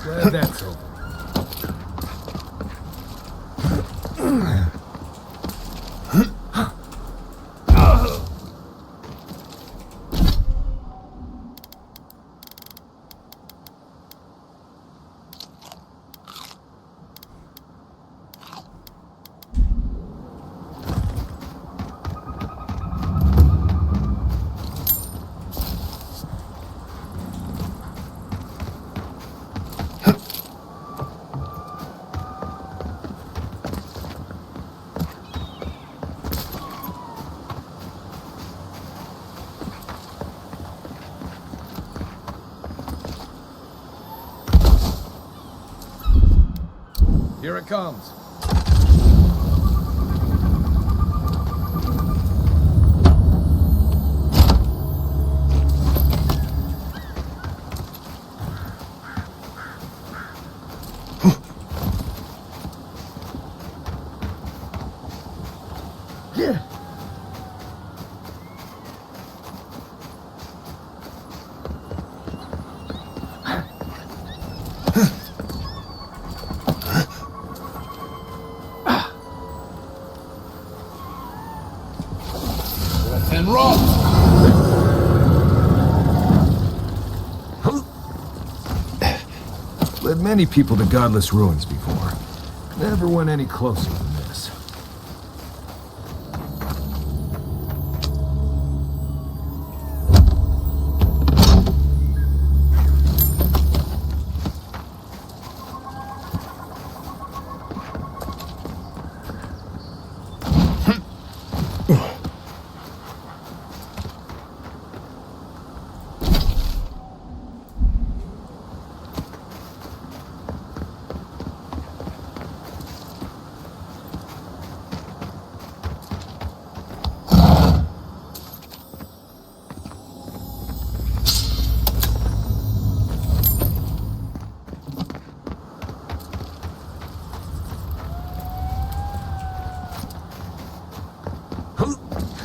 S3: Glad that's over. Here it comes.
S20: And rot!
S3: Led many people to godless ruins before. Never went any closer than this.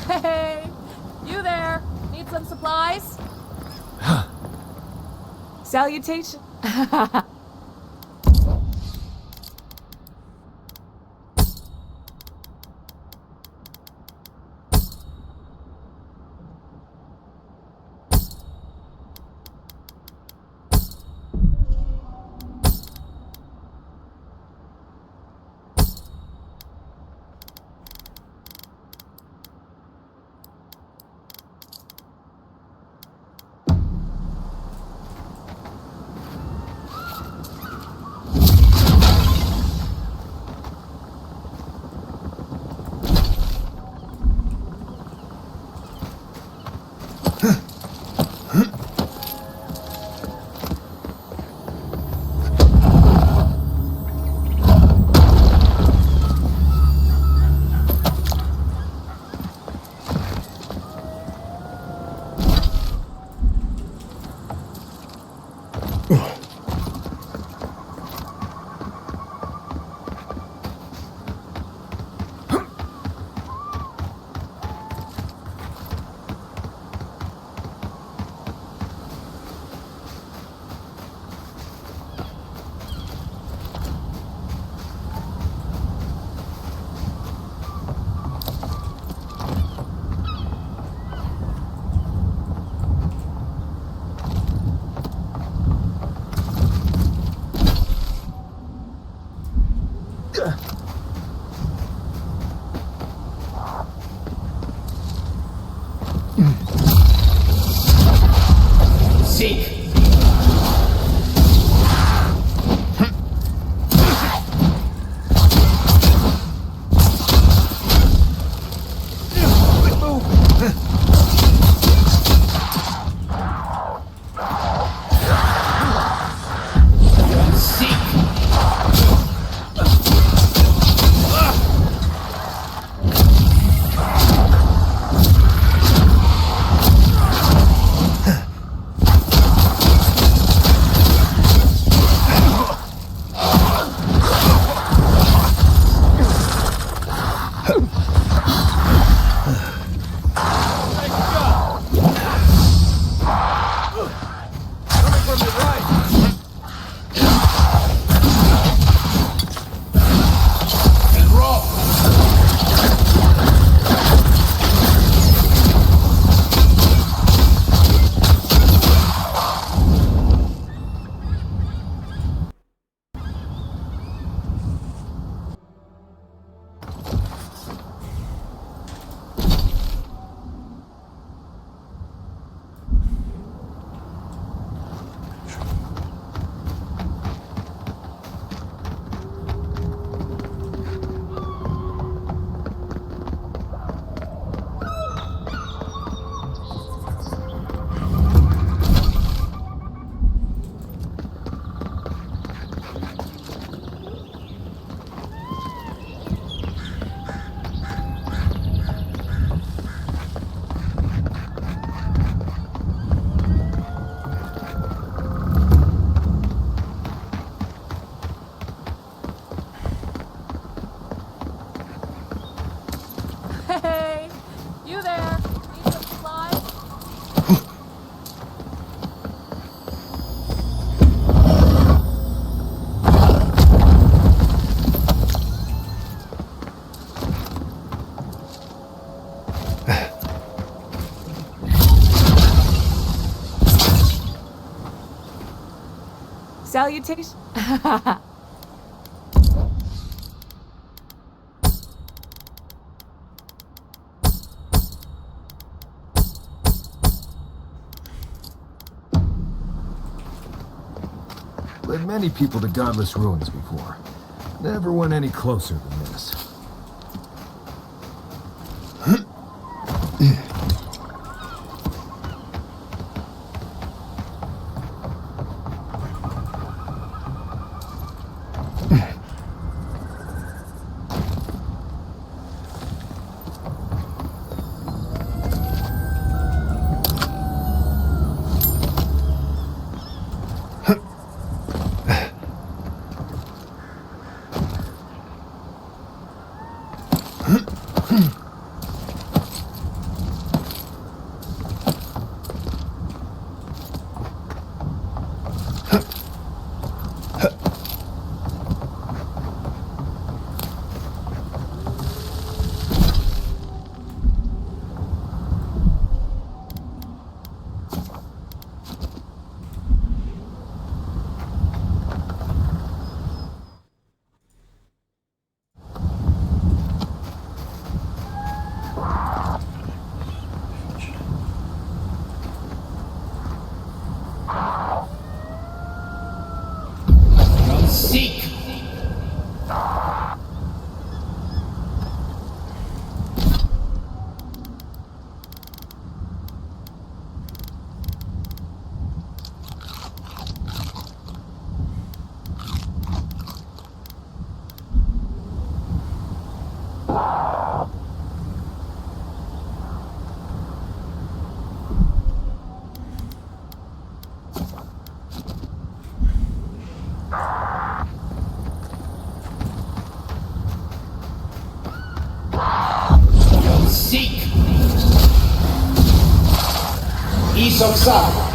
S21: Hey! You there? Need some supplies? Salutation.
S5: Seek!
S21: Hey, you there? Need some supplies?
S9: Salutation.
S3: Led many people to godless ruins before. Never went any closer than this.
S5: Seek! Seek! Isoksa!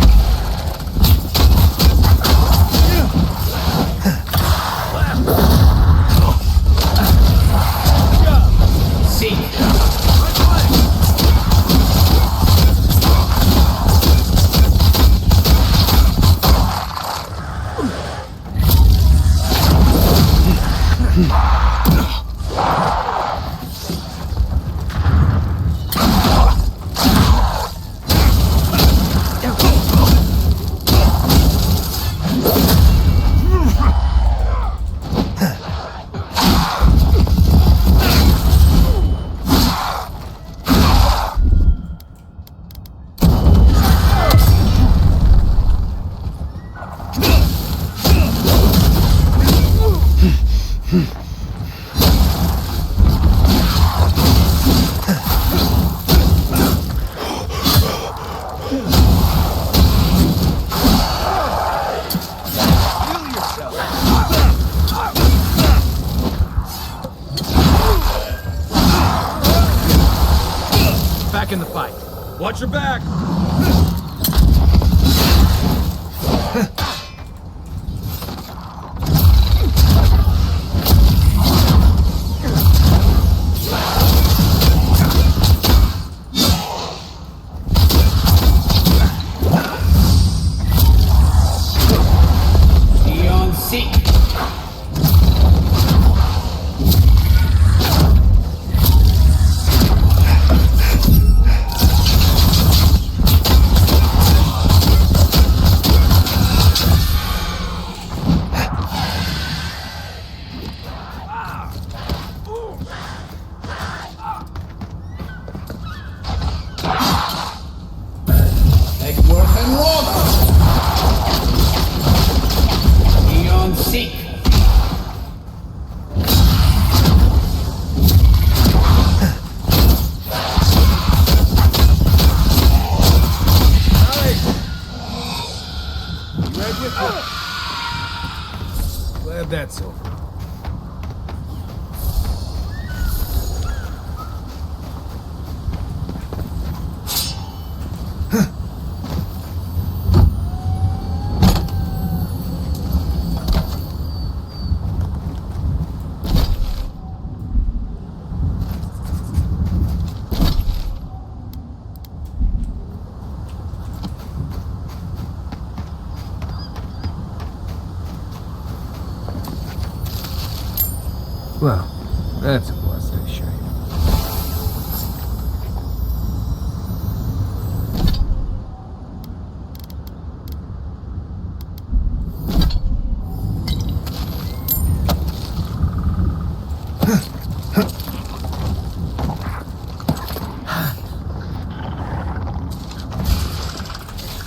S20: back in the fight. Watch your back!
S3: Glad that's over. Well, that's a blessed shame.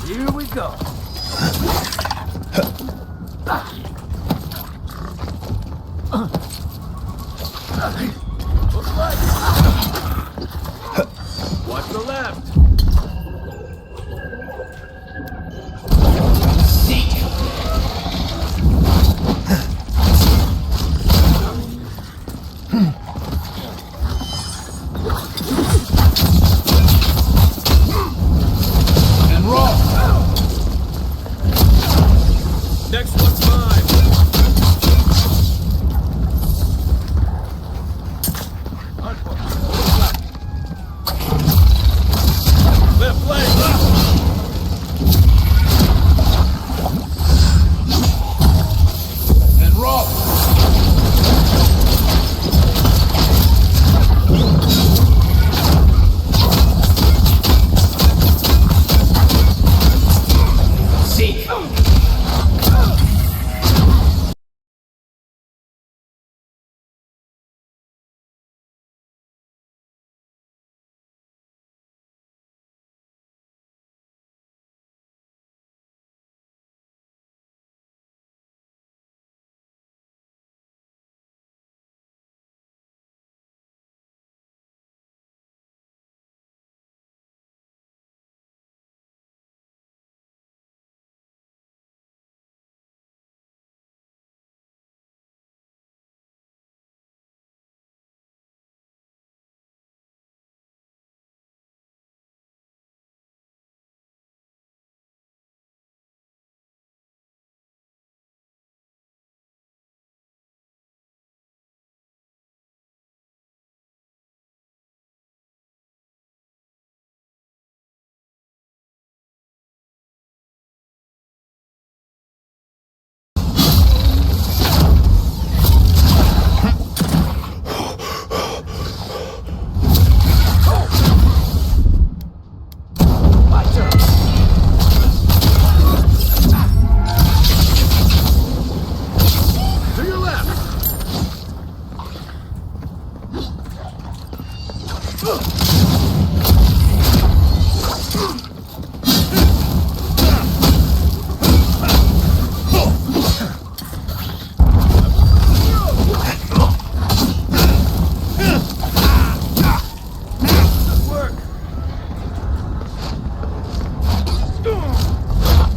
S3: Here we go.
S20: Watch the left!
S5: And roll!
S20: Next one's mine! Left leg!
S5: And roll! Seek!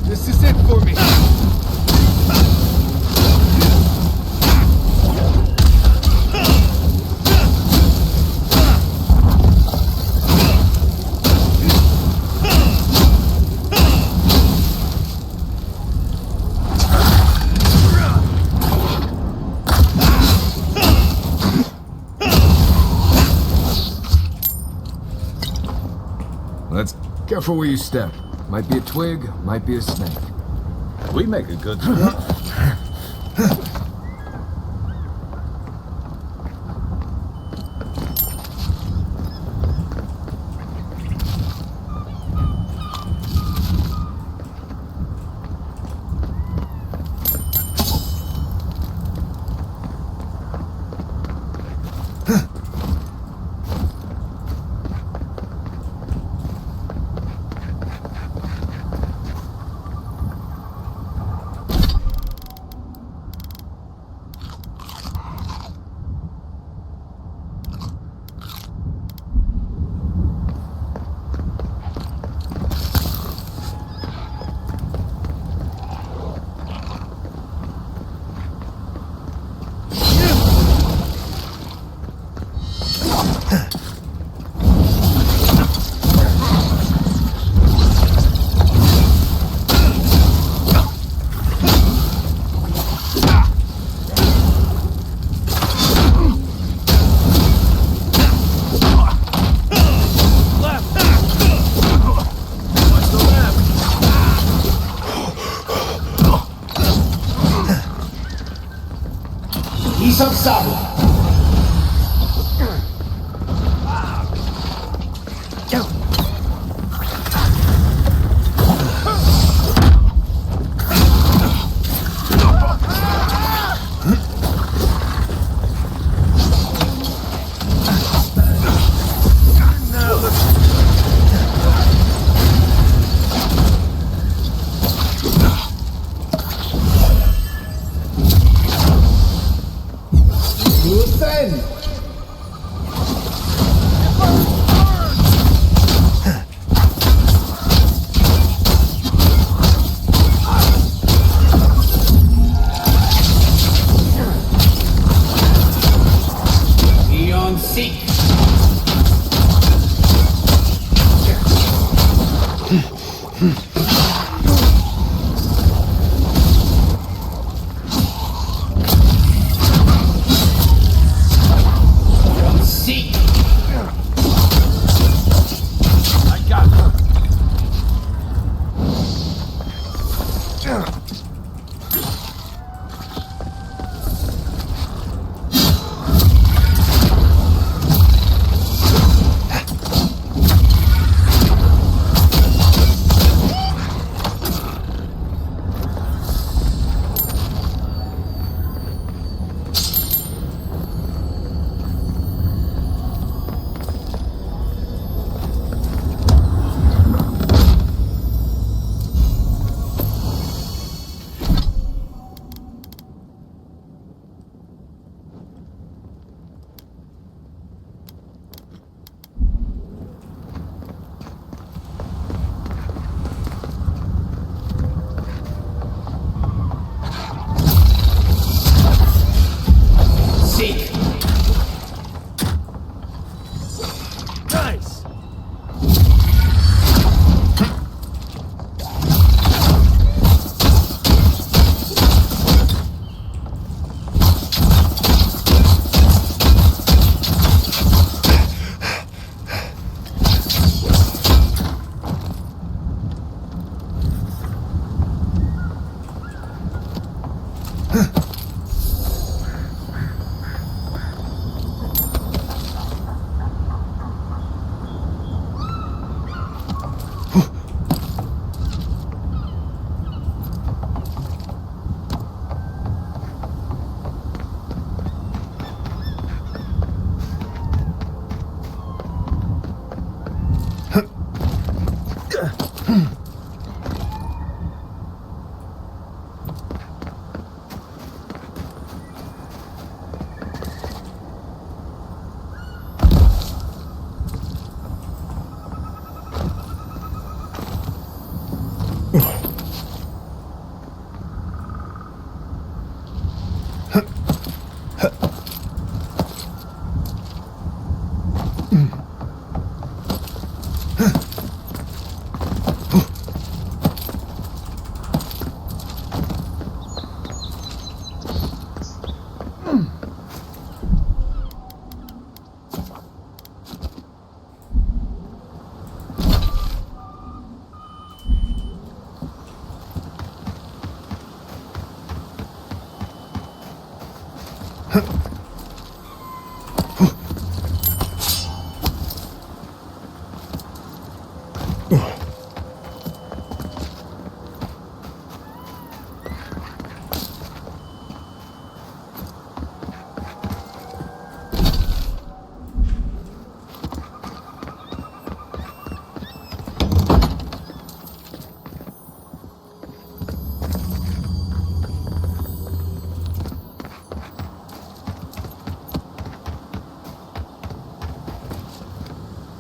S3: This is it for me. Let's... Careful where you step. Might be a twig, might be a snake.
S19: We make a good squad.
S5: Piece of sable.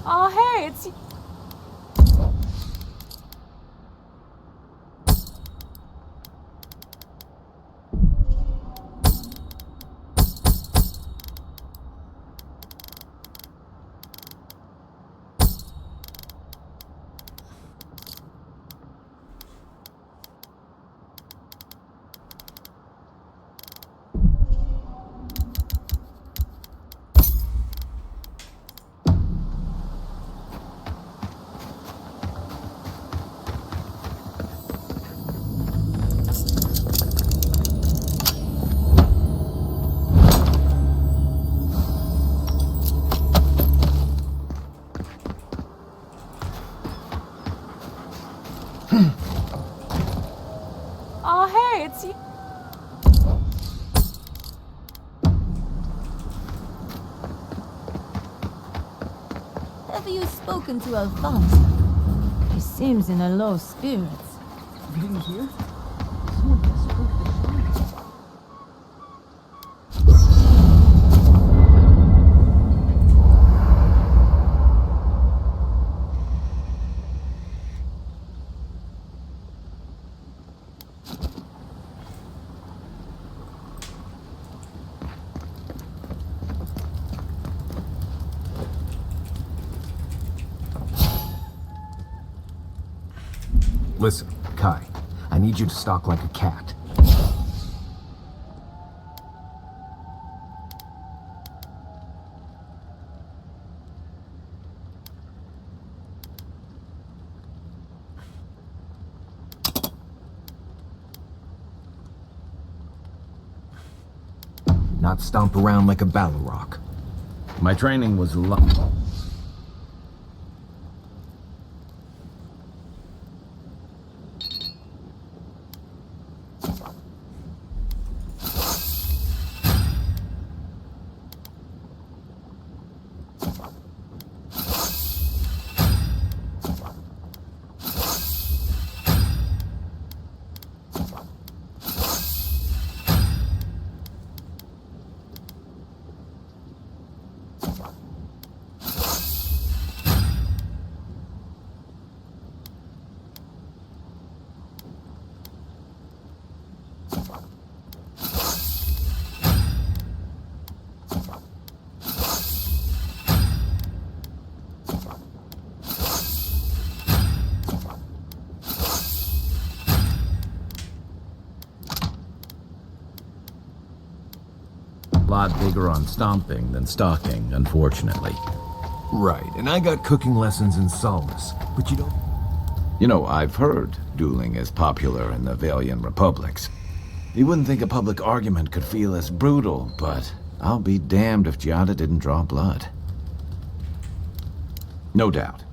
S21: Oh, hey, it's... Oh, hey, it's...
S16: Have you spoken to Alfonso? He seems in a low spirits.
S13: You didn't hear? Someone desecrated the shrine.
S3: Listen, Kai. I need you to stalk like a cat. Not stomp around like a battle rock.
S2: My training was a lot bigger on stomping than stalking, unfortunately.
S3: Right, and I got cooking lessons in Solace, but you don't...
S2: You know, I've heard dueling is popular in the Valiant Republics. You wouldn't think a public argument could feel as brutal, but I'll be damned if Giatta didn't draw blood. No doubt.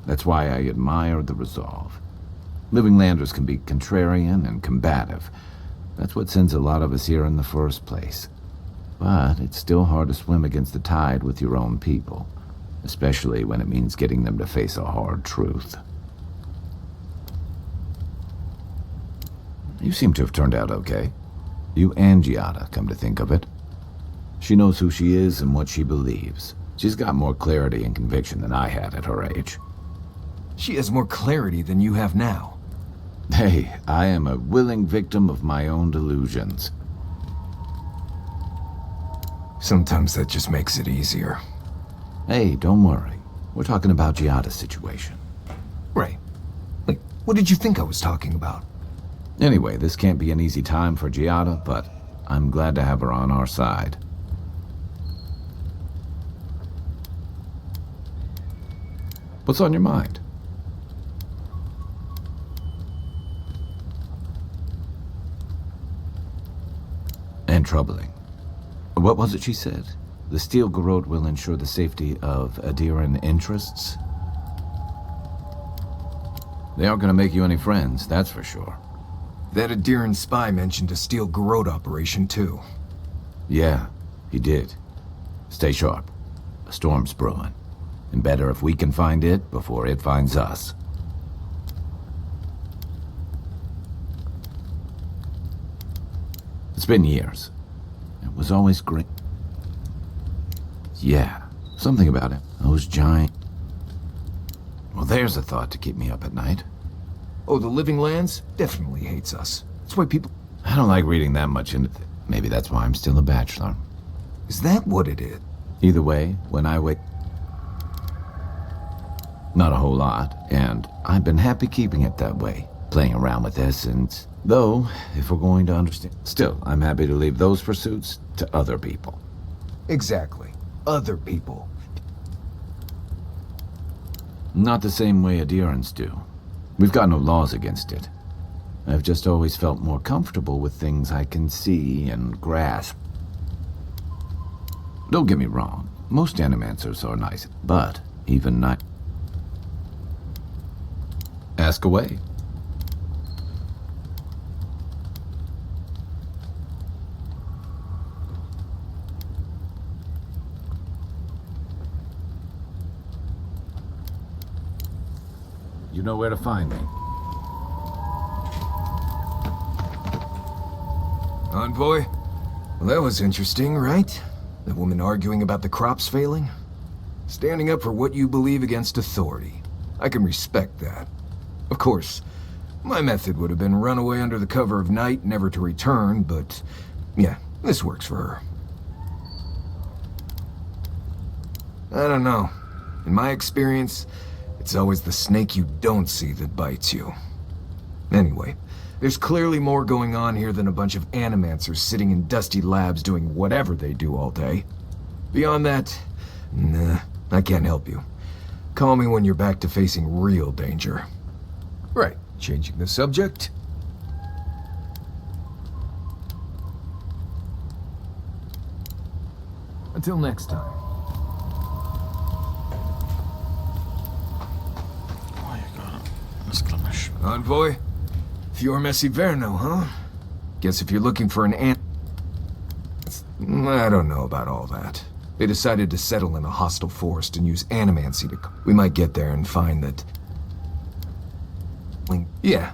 S2: That's why I admire the resolve. Living Landers can be contrarian and combative. That's what sends a lot of us here in the first place. But it's still hard to swim against the tide with your own people, especially when it means getting them to face a hard truth. You seem to have turned out okay. You and Giatta, come to think of it. She knows who she is and what she believes. She's got more clarity and conviction than I had at her age.
S3: She has more clarity than you have now.
S2: Hey, I am a willing victim of my own delusions.
S3: Sometimes that just makes it easier.
S2: Hey, don't worry. We're talking about Giatta's situation.
S3: Right. Like, what did you think I was talking about?
S2: Anyway, this can't be an easy time for Giatta, but I'm glad to have her on our side. What's on your mind? And troubling. What was it she said? The Steel Garrote will ensure the safety of Adiran interests? They aren't going to make you any friends, that's for sure.
S3: That Adiran spy mentioned a Steel Garrote operation, too.
S2: Yeah, he did. Stay sharp. A storm's brewing. And better if we can find it before it finds us. It's been years. It was always great. Yeah, something about it. Those giant... Well, there's a thought to keep me up at night.
S3: Oh, the Living Lands definitely hates us. That's why people...
S2: I don't like reading that much into it. Maybe that's why I'm still a bachelor.
S3: Is that what it is?
S2: Either way, when I wake... Not a whole lot, and I've been happy keeping it that way. Playing around with essence. Though, if we're going to understand... Still, I'm happy to leave those pursuits to other people.
S3: Exactly. Other people.
S2: Not the same way adherents do. We've got no laws against it. I've just always felt more comfortable with things I can see and grasp. Don't get me wrong, most animancers are nice, but even not... Ask away. You know where to find me.
S3: Envoy? Well, that was interesting, right? The woman arguing about the crops failing? Standing up for what you believe against authority. I can respect that. Of course, my method would have been run away under the cover of night, never to return, but yeah, this works for her. I don't know. In my experience, it's always the snake you don't see that bites you. Anyway, there's clearly more going on here than a bunch of animancers sitting in dusty labs doing whatever they do all day. Beyond that, nah, I can't help you. Call me when you're back to facing real danger. Right, changing the subject. Until next time. Envoy? Fiormessi Verno, huh? Guess if you're looking for an I don't know about all that. They decided to settle in a hostile forest and use Animancy to... We might get there and find that... Yeah.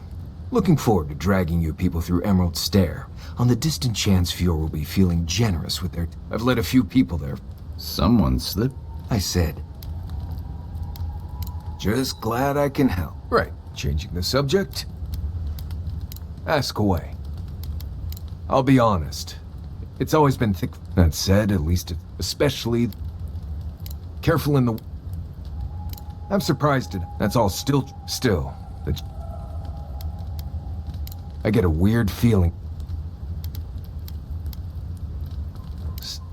S3: Looking forward to dragging you people through Emerald Stair. On the distant chance Fior will be feeling generous with their... I've led a few people there.
S2: Someone slipped?
S3: I said. Just glad I can help. Right. Changing the subject. Ask away. I'll be honest. It's always been thick. That said, at least especially... Careful in the... I'm surprised at... That's all still... That... I get a weird feeling.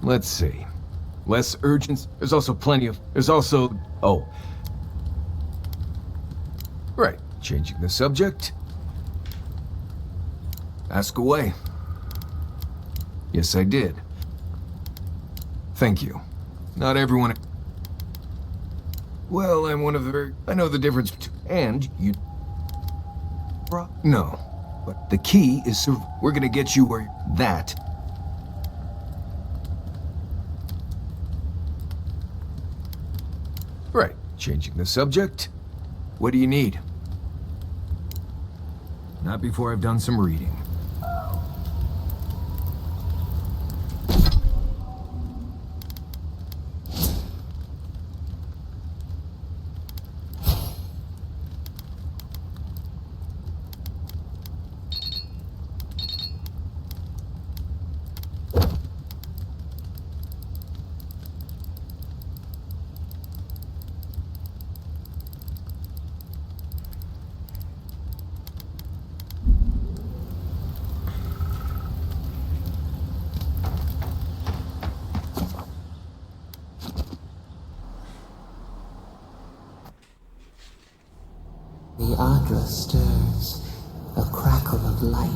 S3: Let's see. Less urgent. There's also plenty of... There's also... Oh. Right. Changing the subject. Ask away. Yes, I did. Thank you. Not everyone... Well, I'm one of the very... I know the difference between... And you... No. But the key is... We're gonna get you where... That... Right. Changing the subject. What do you need? Not before I've done some reading.
S11: The Adra stirs, a crackle of light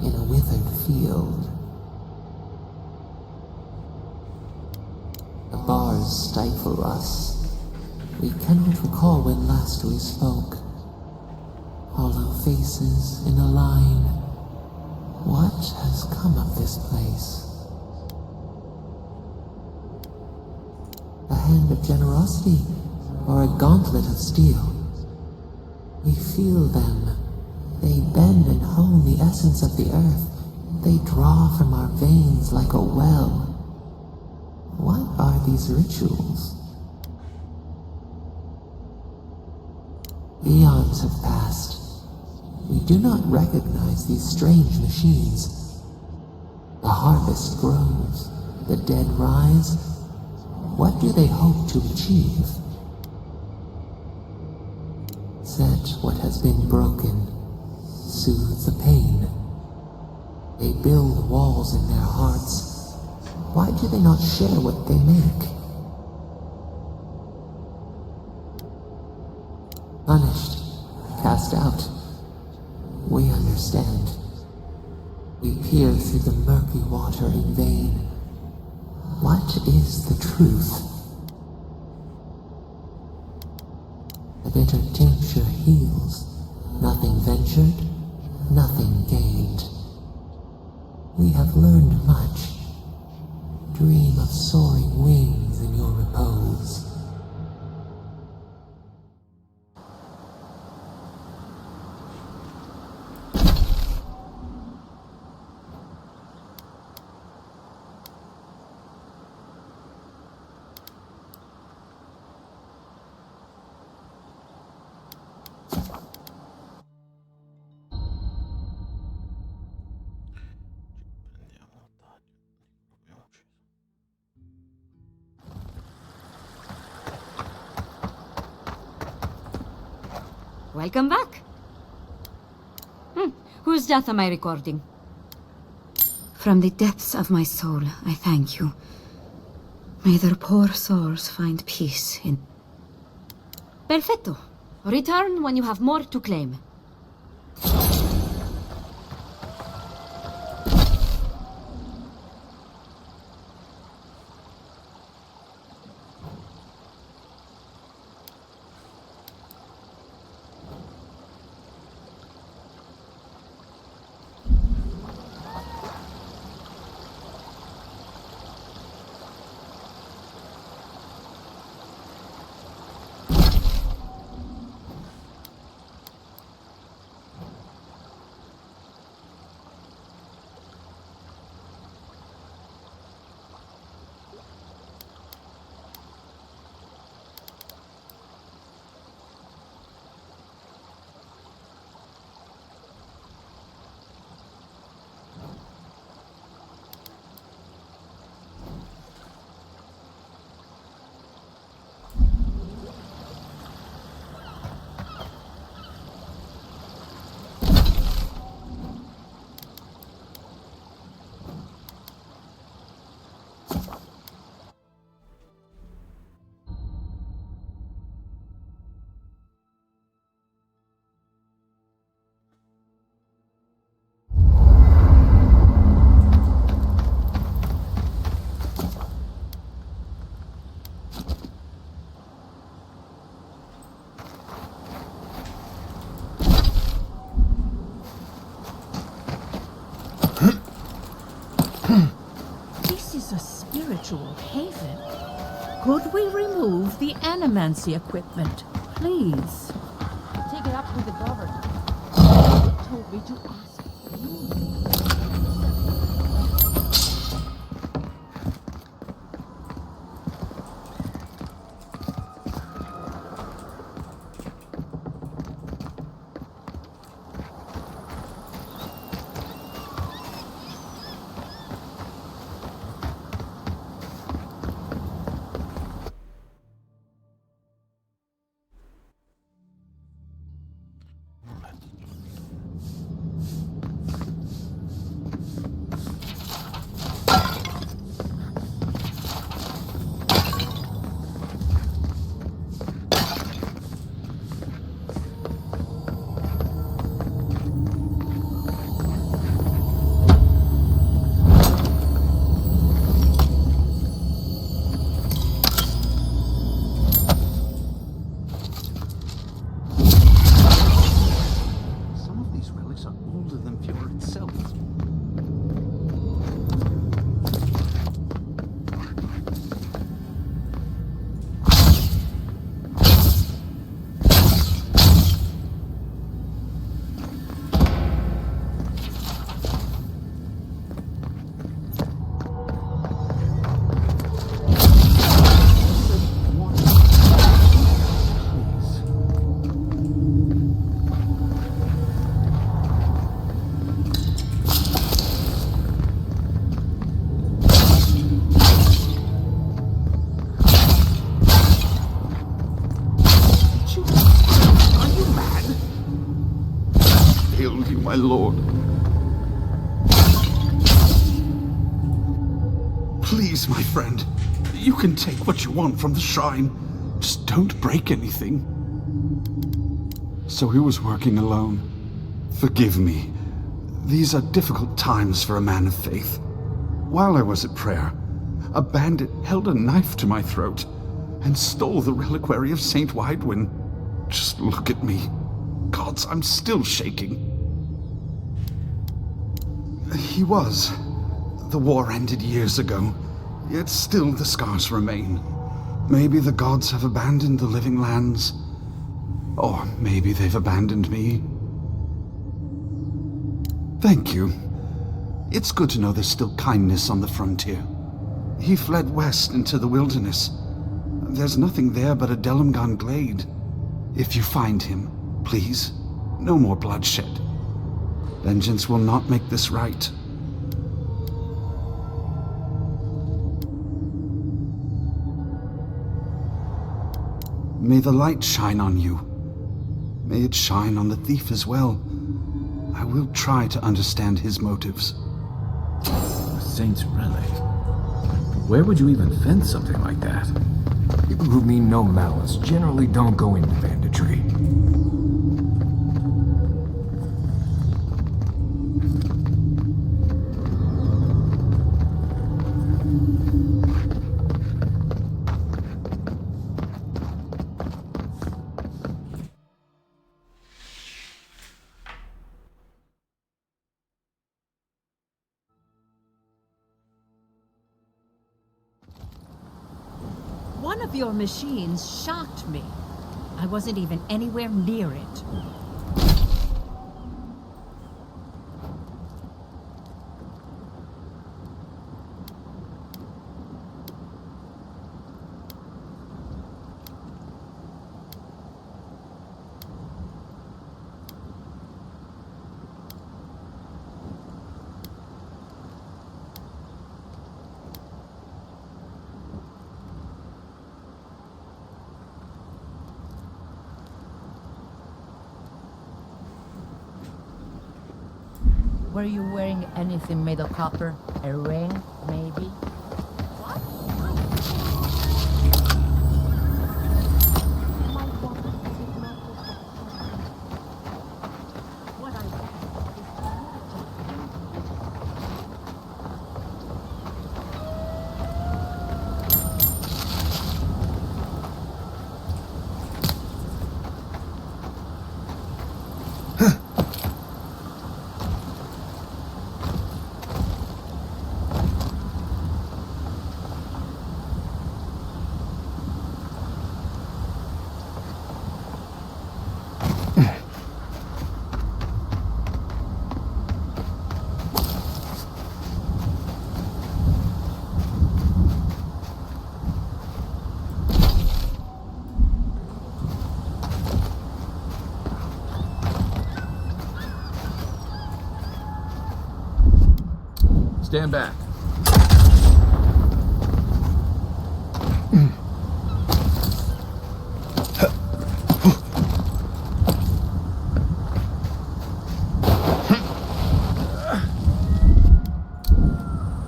S11: in a withered field. The bars stifle us. We cannot recall when last we spoke. Hollow faces in a line. What has come of this place? A hand of generosity, or a gauntlet of steel? We feel them. They bend and hone the essence of the earth. They draw from our veins like a well. What are these rituals? Eons have passed. We do not recognize these strange machines. The harvest grows, the dead rise. What do they hope to achieve? Set what has been broken, soothe the pain. They build walls in their hearts. Why do they not share what they make? Punished, cast out. We understand. We peer through the murky water in vain. What is the truth? A bitter tincture heals. Nothing ventured, nothing gained. We have learned much. Dream of soaring wings in your repose.
S1: Welcome back. Whose death am I recording? From the depths of my soul, I thank you. May their poor souls find peace in... Perfetto. Return when you have more to claim.
S12: Haven. Could we remove the animancy equipment, please?
S21: Take it up with the governor. They told me to ask you.
S15: my lord. Please, my friend, you can take what you want from the shrine. Just don't break anything. So he was working alone. Forgive me. These are difficult times for a man of faith. While I was at prayer, a bandit held a knife to my throat and stole the reliquary of Saint Widwin. Just look at me. Gods, I'm still shaking. He was. The war ended years ago, yet still the scars remain. Maybe the gods have abandoned the living lands. Or maybe they've abandoned me. Thank you. It's good to know there's still kindness on the frontier. He fled west into the wilderness. There's nothing there but a Delumgon glade. If you find him, please, no more bloodshed. Vengeance will not make this right. May the light shine on you. May it shine on the thief as well. I will try to understand his motives.
S2: A saint's relic? Where would you even fence something like that?
S3: People who mean no malice generally don't go into banditry.
S12: One of your machines shocked me. I wasn't even anywhere near it.
S22: Were you wearing anything made of copper? A ring, maybe?
S2: Stand back.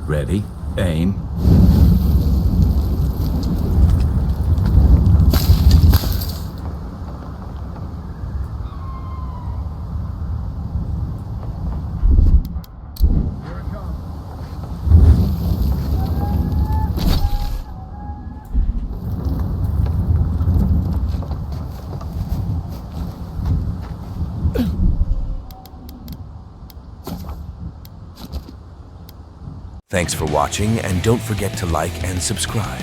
S2: Ready, aim.
S23: Thanks for watching, and don't forget to like and subscribe.